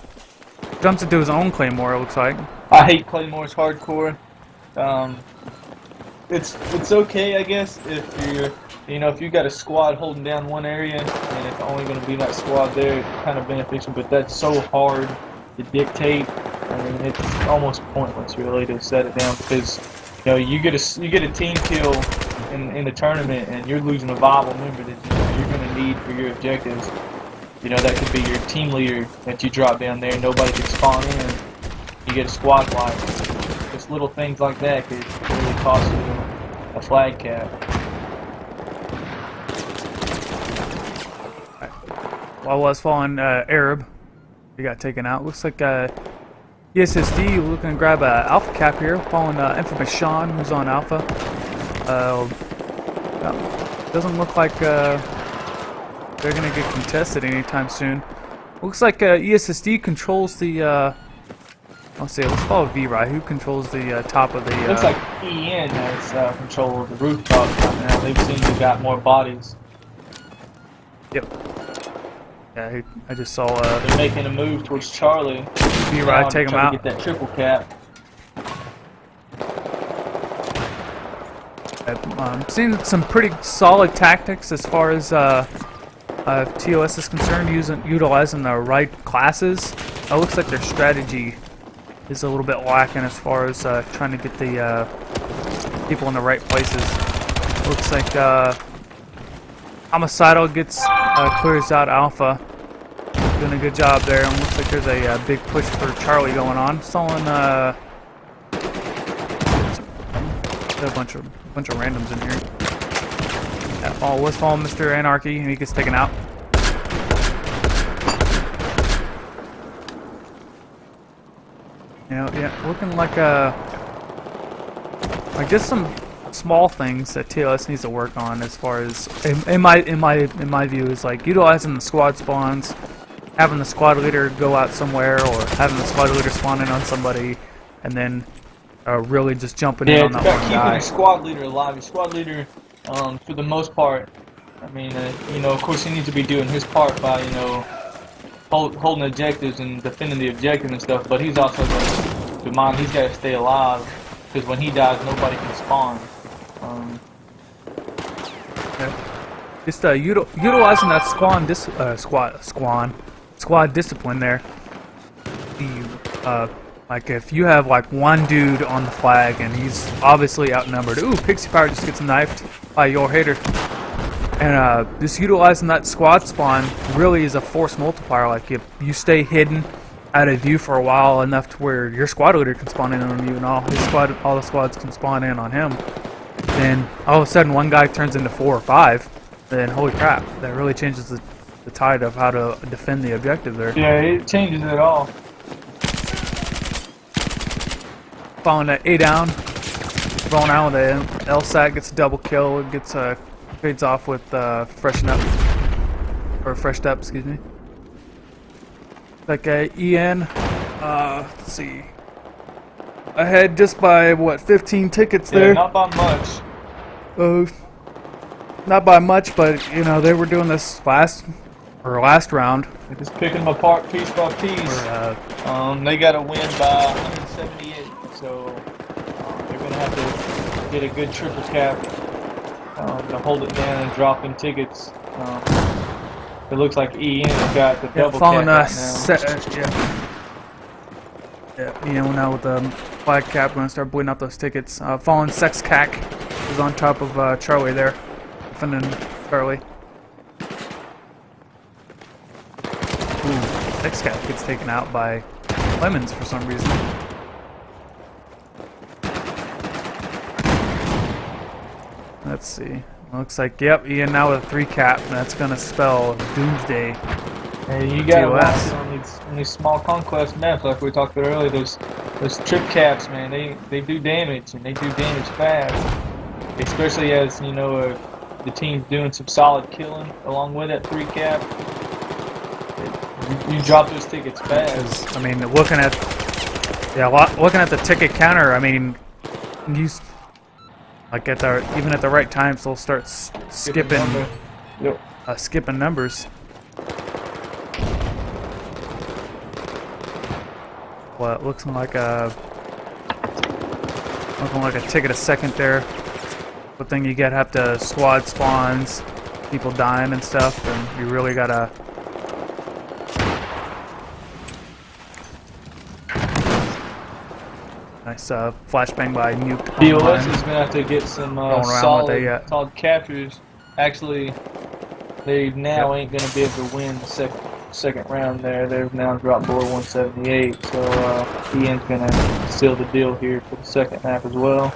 S2: Jumps into his own Claymore, it looks like.
S1: I hate Claymores hardcore. It's okay, I guess, if you got a squad holding down one area and it's only going to be that squad there, it's kind of beneficial. But that's so hard to dictate. I mean, it's almost pointless really to set it down because you get a team kill in the tournament and you're losing a viable member that you're going to need for your objectives. That could be your team leader that you drop down there. Nobody can spawn in. You get a squad wipe. Just little things like that could really cost you a flag cap.
S2: while I was following Arab, he got taken out. Looks like ESSD looking to grab a Alpha cap here, following Infamous Sean, who's on Alpha. Doesn't look like they're gonna get contested anytime soon. Looks like ESSD controls the. Let's see. Let's follow V-Rai. Who controls the top of the?
S1: Looks like EN has control of the rooftop right now. They've seemed to got more bodies.
S2: Yep. Yeah, I just saw.
S1: They're making a move towards Charlie.
S2: V-Rai take him out.
S1: Get that triple cap.
S2: I'm seeing some pretty solid tactics as far as ToS is concerned, utilizing the right classes. It looks like their strategy is a little bit lacking as far as trying to get the people in the right places. Looks like Homicidal gets clears out Alpha, doing a good job there. And looks like there's a big push for Charlie going on. Stalling a bunch of randoms in here. That ball was following Mr. Anarchy, and he gets taken out. You know, yeah, looking like just some small things that ToS needs to work on as far as in my view is like utilizing the squad spawns, having the squad leader go out somewhere, or having the squad leader spawn in on somebody, and then really just jumping in on that one guy.
S1: Keeping the squad leader alive. The squad leader, for the most part, I mean, you know, of course he needs to be doing his part by, you know, holding objectives and defending the objective and stuff, but he's also going to mind he's got to stay alive, because when he dies, nobody can spawn.
S2: Just utilizing that squad discipline there. Like if you have like one dude on the flag and he's obviously outnumbered. Ooh, Pixie Power just gets knifed by your hater. And just utilizing that squad spawn really is a force multiplier. Like if you stay hidden out of view for a while enough to where your squad leader can spawn in on you and all the squads can spawn in on him, then all of a sudden one guy turns into 4 or 5, then holy crap, that really changes the tide of how to defend the objective there.
S1: Yeah, it changes it all.
S2: Following that A down, rolling out with an LSAT, gets a double kill, it gets fades off with freshen up, or freshed up, excuse me. Like EN, let's see, ahead just by what, 15 tickets there.
S1: Yeah, not by much.
S2: Not by much, but you know they were doing this last round.
S1: They're just picking them apart piece by piece. They got to win by 178, so they're gonna have to get a good triple cap to hold it down and drop them tickets. It looks like EN has got the double cap right now.
S2: EN now with the flag cap, going to start bleeding out those tickets. Fallen Sex Cac is on top of Charlie there, defending Charlie. Ooh, Sex Cac gets taken out by Lemons for some reason. Let's see. Looks like, yep, Ian now with a 3 cap, and that's going to spell doomsday.
S1: Hey, you got to watch it on these small conquest maps, like we talked about earlier. Those trip caps, man, they do damage, and they do damage fast. Especially as, you know, the team's doing some solid killing along with that 3 cap. You drop those tickets fast.
S2: I mean, looking at the ticket counter, I mean, like even at the right times, they'll start skipping numbers. Well, it looks like a ticket a second there. Good thing you have to squad spawns, people dying and stuff, and you really gotta. Nice flashbang by Nuke.
S1: ToS is gonna have to get some solid captures. Actually, they now ain't gonna be able to win the second round there. They've now dropped below 178, so Ian's gonna seal the deal here for the second half as well.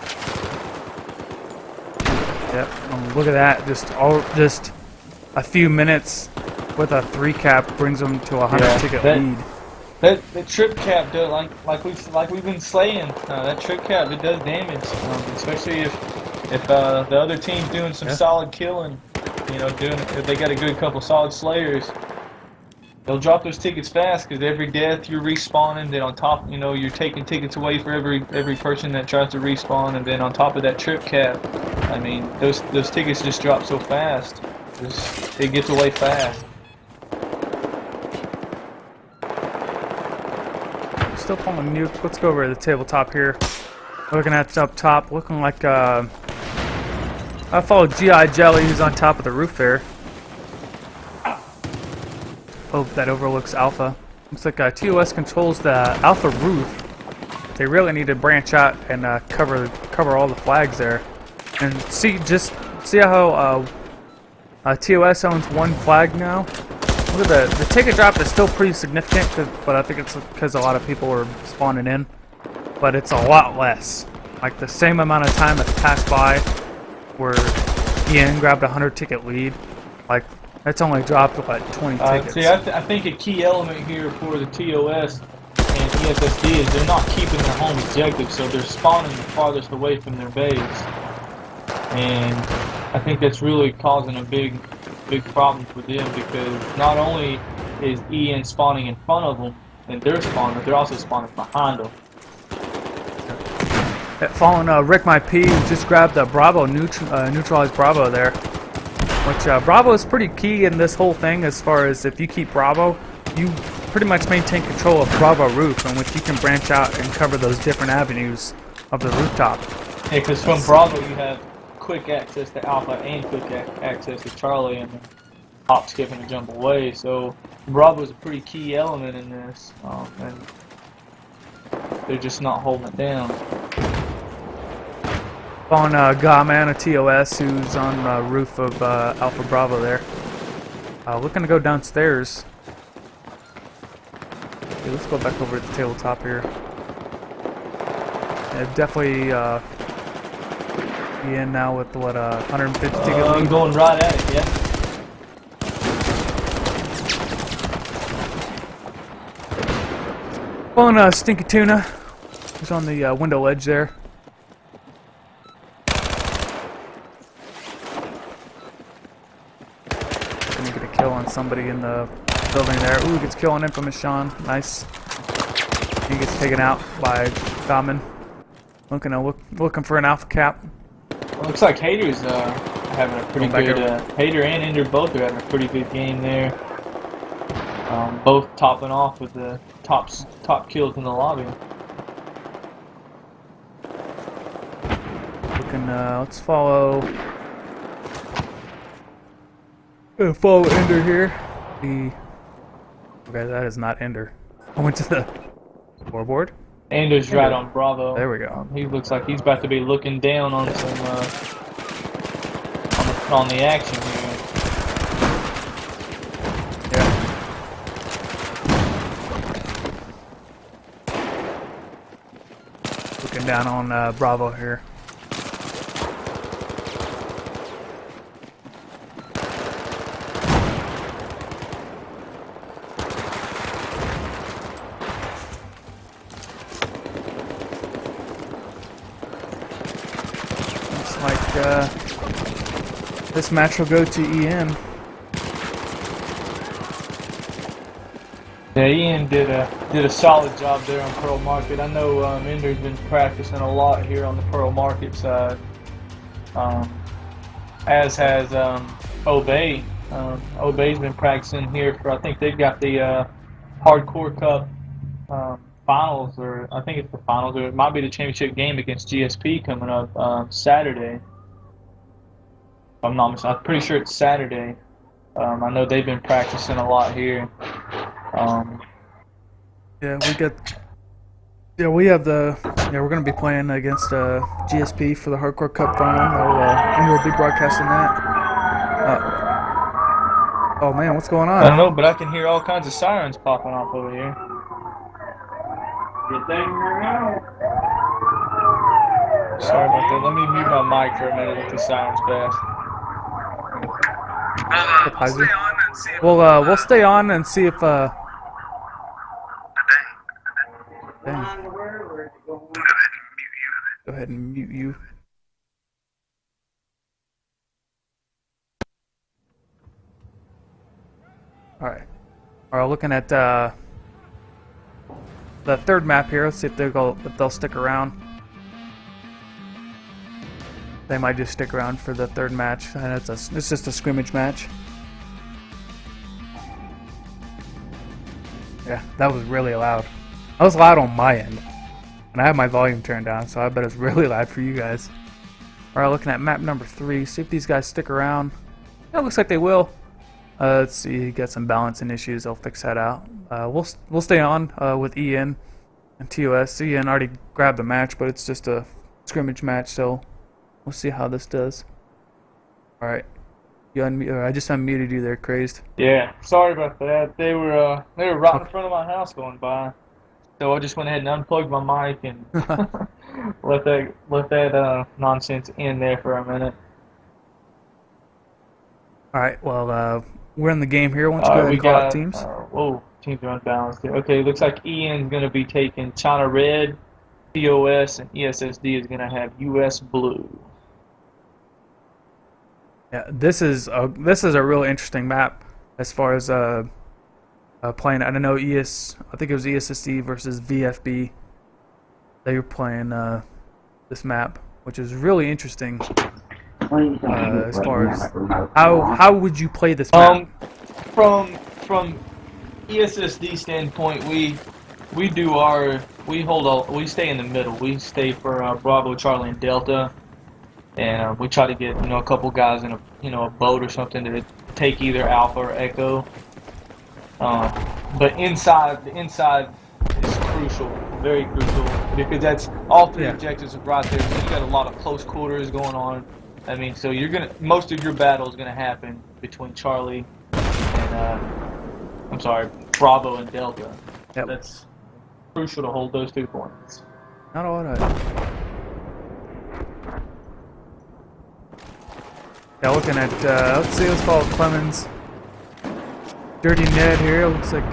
S2: Yep. Look at that. Just a few minutes with a 3 cap brings them to a 100 ticket lead.
S1: That trip cap does like we've been saying. That trip cap, it does damage, especially if the other team's doing some solid killing. You know, if they got a good couple solid slayers, they'll drop those tickets fast because every death you're respawning. Then on top, you know, you're taking tickets away for every person that tries to respawn, and then on top of that trip cap, I mean, those tickets just drop so fast. It gets away fast.
S2: Still pulling nuke. Let's go over to the tabletop here. Looking at up top, looking like I followed GI Jelly, who's on top of the roof there. Hope that overlooks Alpha. Looks like ToS controls the Alpha roof. They really need to branch out and cover all the flags there. And see how ToS owns 1 flag now. Look at the ticket drop is still pretty significant, but I think it's because a lot of people are spawning in. But it's a lot less. Like the same amount of time has passed by where Ian grabbed a 100 ticket lead. Like that's only dropped like 20 tickets.
S1: See, I think a key element here for the ToS and ESSD is they're not keeping their home objective, so they're spawning the farthest away from their base. And I think that's really causing a big problem for them because not only is Ian spawning in front of them and they're spawning, they're also spawning behind them.
S2: Following Rick My P, who just grabbed the Bravo, neutralized Bravo there. Which Bravo is pretty key in this whole thing as far as if you keep Bravo, you pretty much maintain control of Bravo roof in which you can branch out and cover those different avenues of the rooftop.
S1: Yeah, because from Bravo you have quick access to Alpha and quick access to Charlie and hop, skip, and jump away. So Bravo is a pretty key element in this, and they're just not holding it down.
S2: On Gawman, a ToS, who's on the roof of Alpha Bravo there. Looking to go downstairs. Okay, let's go back over to the tabletop here. Yeah, definitely Ian now with what 150 ticket lead.
S1: I'm going right at it, yeah.
S2: On Stinky Tuna, who's on the window ledge there. Gonna get a kill on somebody in the building there. Ooh, gets kill on Infamous Sean. Nice. He gets taken out by Damen. Looking for an alpha cap.
S1: Well, looks like Hater's having a pretty good. Hater and Ender both are having a pretty good game there. Both topping off with the top kills in the lobby.
S2: Looking, let's follow Ender here. Okay, that is not Ender. I went to the scoreboard.
S1: Ender's right on Bravo.
S2: There we go.
S1: He looks like he's about to be looking down on some on the action here. Looking down on Bravo here. Looks like this match will go to Ian. Yeah, Ian did a solid job there on Pearl Market. I know Ender's been practicing a lot here on the Pearl Market side, as has Obey. Obey's been practicing here for, I think they've got the Hardcore Cup finals, or I think it's the finals, or it might be the championship game against GSP coming up Saturday. If I'm not mistaken, I'm pretty sure it's Saturday. I know they've been practicing a lot here.
S2: We're gonna be playing against GSP for the Hardcore Cup final. And we'll be broadcasting that. Oh man, what's going on?
S1: I don't know, but I can hear all kinds of sirens popping off over here. Good thing you're out. Sorry about that. Let me mute my mic for a minute with the sirens fast.
S3: We'll stay on
S2: we'll stay on and see if dang. Go ahead and mute you. All right. Looking at the third map here. Let's see if they'll stick around. They might just stick around for the third match, and it's just a scrimmage match. Yeah, that was really loud. That was loud on my end, and I have my volume turned down, so I bet it's really loud for you guys. All right, looking at map number 3. See if these guys stick around. Yeah, it looks like they will. Let's see, got some balancing issues. They'll fix that out. We'll stay on with Ian and ToS. Ian already grabbed the match, but it's just a scrimmage match, so we'll see how this does. All right, I just unmuted you there, Crazed.
S1: Yeah, sorry about that. They were right in front of my house going by, so I just went ahead and unplugged my mic and let that nonsense in there for a minute.
S2: All right, well, we're in the game here. Why don't you go ahead and call out teams?
S1: Whoa, teams are unbalanced here. Okay, looks like Ian's going to be taking China Red, ToS, and ESSD is going to have US Blue.
S2: Yeah, this is a real interesting map as far as playing. I don't know, I think it was ESSD versus VFB. They were playing this map, which is really interesting. As far as how would you play this map?
S1: From ESSD standpoint, we stay in the middle. We stay for Bravo, Charlie, and Delta, and we try to get a couple guys in a boat or something to take either Alpha or Echo. But the inside is crucial, very crucial, because that's all 3 objectives are right there. So you got a lot of close quarters going on. I mean, so most of your battle is gonna happen between Charlie and Bravo and Delta.
S2: Yep.
S1: That's crucial to hold those 2 points.
S2: Not all right. Yeah, looking at let's see, let's call it Clemens. Dirty Ned here. Looks like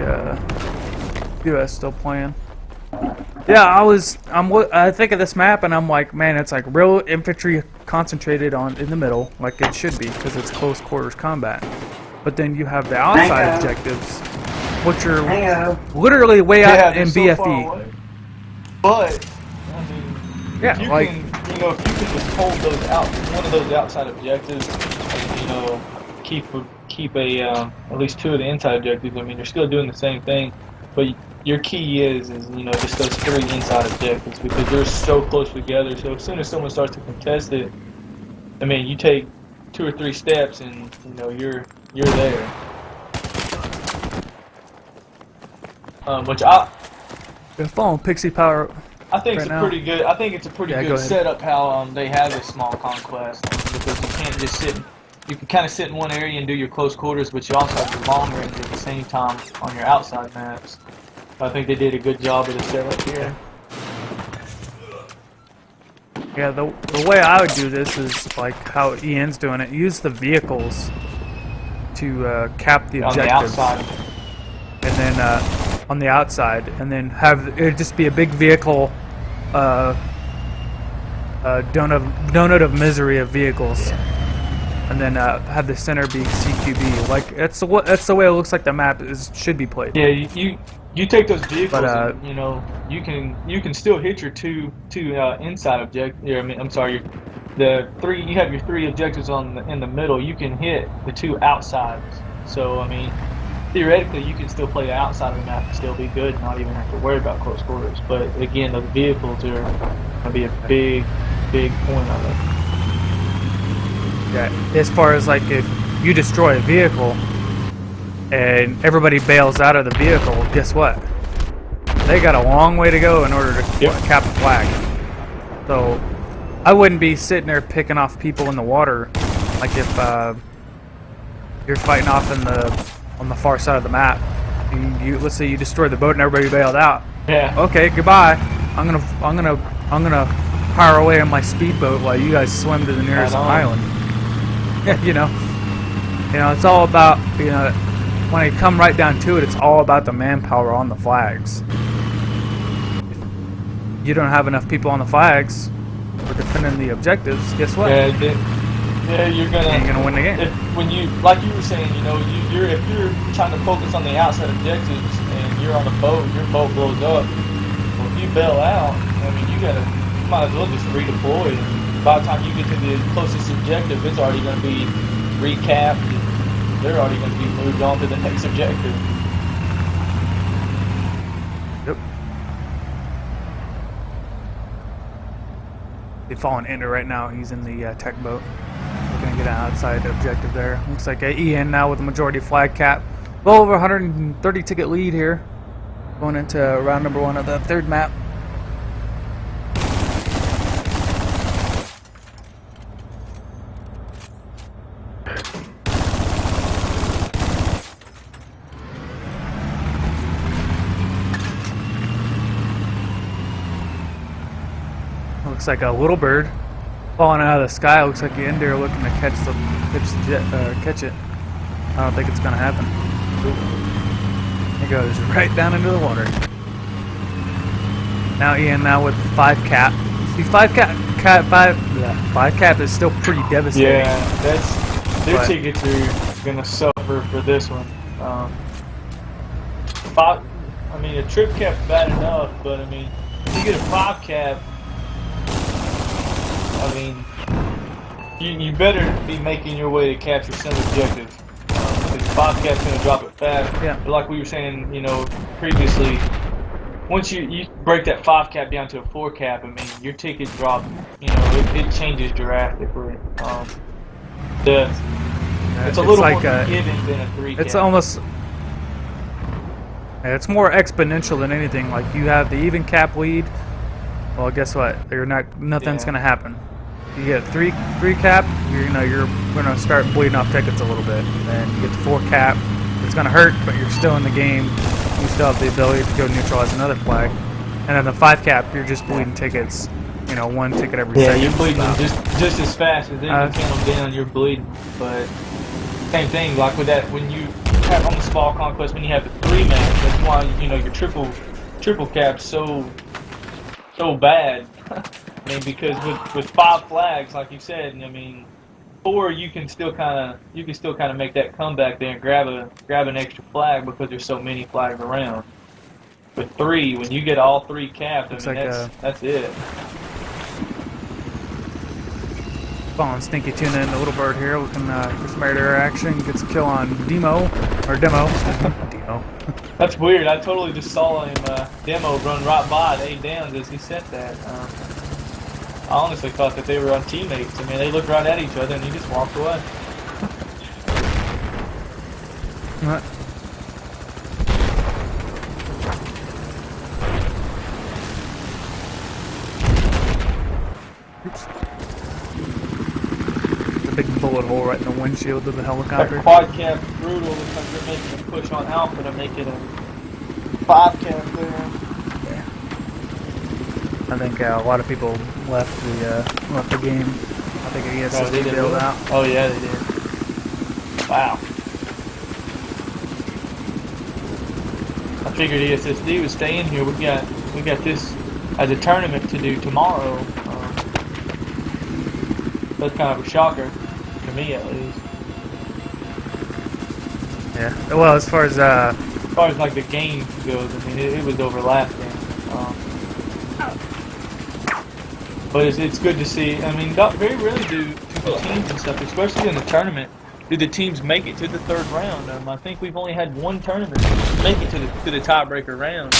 S2: US still playing. Yeah, I think of this map and I'm like, man, it's like real infantry concentrated in the middle, like it should be, because it's close quarters combat. But then you have the outside objectives, which are literally way out in BFE.
S1: But I mean,
S2: yeah,
S1: if you can just hold one of those outside objectives, and, keep at least 2 of the inside objectives. I mean, you're still doing the same thing, but your key is just those 3 inside objectives, because they're so close together. So as soon as someone starts to contest it, I mean, you take 2 or 3 steps and you're there.
S2: Been following Pixie Power.
S1: I think
S2: right
S1: it's pretty good. I think it's a pretty good setup how they have this small conquest, because you can't just sit. You can kind of sit in one area and do your close quarters, but you also have your long range at the same time on your outside maps. I think they did a good job of the setup here.
S2: Yeah, the way I would do this is like how Ian's doing it. Use the vehicles to cap the objectives.
S1: On the outside.
S2: And then on the outside, and then have it just be a big vehicle donut of misery of vehicles. And then have the center be CQB. Like that's the way it looks like the map should be played.
S1: Yeah, you take those vehicles, and, you can still hit your two inside objectives. The 3. You have your 3 objectives in the middle. You can hit the 2 outsides. So I mean, theoretically, you can still play the outside of the map and still be good, and not even have to worry about close quarters. But again, the vehicles are going to be a big point of it.
S2: Yeah, as far as like if you destroy a vehicle and everybody bails out of the vehicle, guess what? They got a long way to go in order to cap the flag. So I wouldn't be sitting there picking off people in the water, like if you're fighting off on the far side of the map. Let's say you destroy the boat and everybody bailed out.
S1: Yeah.
S2: Okay, goodbye. I'm gonna power away on my speedboat while you guys swim to the nearest island. Yeah, it's all about when it come right down to it, it's all about the manpower on the flags. If you don't have enough people on the flags for defending the objectives, guess what?
S1: Yeah, you're
S2: gonna win the game.
S1: When you, like you were saying, you know, if you're trying to focus on the outside objectives and you're on a boat, your boat blows up. Well, if you bail out, I mean, you might as well just redeploy. And by the time you get to the closest objective, it's already going to be recapped. And they're already going to be moved on to the next objective.
S2: Yep. They falling into right now. He's in the tech boat. We're gonna get an outside objective there. Looks like Ian now with the majority flag cap. Well over 130 ticket lead here. Going into round number 1 of the 3rd map. Looks like a little bird falling out of the sky. Looks like the in there looking to catch it. I don't think it's gonna happen. It goes right down into the water. Now Ian with 5 cap. See, 5 cap is still pretty devastating.
S1: Yeah, their tickets are gonna suffer for this one. I mean, a trip cap's bad enough, but I mean, if you get a 5 cap, I mean, you better be making your way to capture some objectives. Because 5 cap's going to drop it fast.
S2: Yeah.
S1: But like we were saying, you know, previously, once you break that 5 cap down to a 4 cap, I mean, your ticket drop, you know, it changes drastically. It's a little
S2: like
S1: more forgiving than a 3 cap.
S2: It's almost... It's more exponential than anything. Like, you have the even cap lead. Well, guess what? Nothing's gonna happen. You get 3 cap, you're gonna start bleeding off tickets a little bit. And you get the 4 cap, it's gonna hurt, but you're still in the game. You still have the ability to go neutralize another flag. And then the 5 cap, you're just bleeding tickets. You know, 1 ticket every second.
S1: Yeah, you're bleeding just as fast as they can count them down. You're bleeding, but same thing. Like with that, when you have on the small conquest, when you have the 3 man, that's why you know your triple cap's so bad. I mean, because with 5 flags, like you said, I mean, 4 you can still kind of make that comeback there and grab an extra flag because there's so many flags around. With 3, when you get all 3 capped, I mean that's it.
S2: Following Stinky Tuna and the little bird here, looking for some air action. Gets a kill on Demo. Demo.
S1: That's weird. I totally just saw him Demo run right by at 8 downs as he said that. I honestly thought that they were on teammates. I mean, they looked right at each other and he just walked away.
S2: Oops. The big bullet hole right in the windshield of the helicopter.
S1: That quad cap brutal because they're making a push on Alpha to make it a 5 cap there.
S2: Yeah. I think a lot of people left the game. I think ESSD bailed out.
S1: Oh yeah, they did. Wow. I figured ESSD would stay in here. We got this as a tournament to do tomorrow. That's kind of a shocker to me, at least.
S2: Yeah. Well, as far as
S1: like the game goes, I mean, it was over last game. But it's good to see. I mean, very rarely do the teams and stuff, especially in the tournament, do the teams make it to the 3rd round. I think we've only had 1 tournament make it to the tiebreaker round.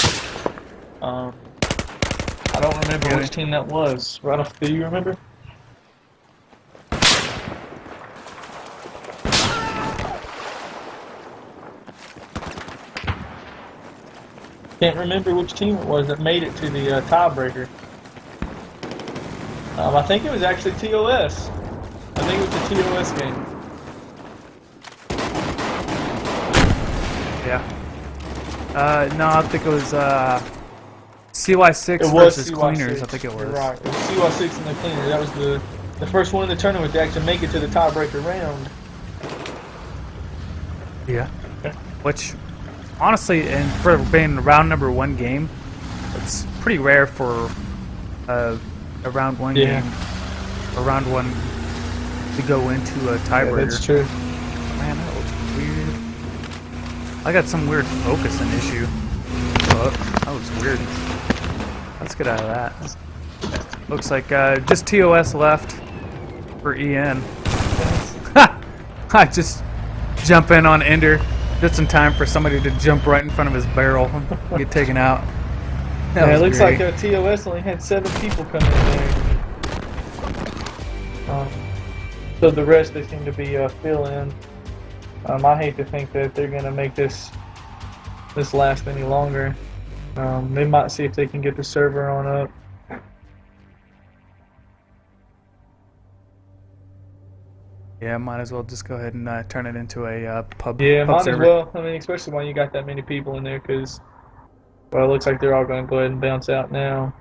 S1: I don't remember which team that was. Right off, do you remember? Can't remember which team it was that made it to the tiebreaker. I think it was actually ToS. I think it was the ToS game.
S2: Yeah. No, I think it was CY6 versus CY6. Cleaners. I think it was.
S1: You're right. It was CY6 and the Cleaners. That was the first one in the tournament to actually make it to the tiebreaker round.
S2: Yeah.
S1: Okay.
S2: which honestly, and for being a round number 1 game, it's pretty rare for a round 1 game, a round 1 to go into a tiebreaker.
S1: Yeah, that's true.
S2: Man, that looks weird. I got some weird focusing issue. Oh, that looks weird. Let's get out of that. Looks like just ToS left for EN. I just jump in on Ender just in time for somebody to jump right in front of his barrel and get taken out. That
S1: Yeah, it
S2: was
S1: looks
S2: great.
S1: like ToS only had 7 people come in there. So the rest they seem to be fill-in. I hate to think that they're going to make this last any longer. They might see if they can get the server on up.
S2: Yeah, might as well just go ahead and turn it into a pub.
S1: Yeah,
S2: pub
S1: might
S2: server.
S1: as well. I mean, especially when you got that many people in there, because well, it looks like they're all going to go ahead and bounce out now.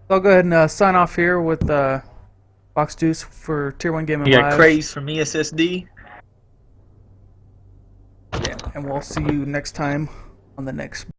S2: I'll go ahead and sign off here with Box Juice for Tier 1 Gaming
S1: You
S2: Live.
S1: got Craze from ESSD.
S2: Yeah, and we'll see you next time on the next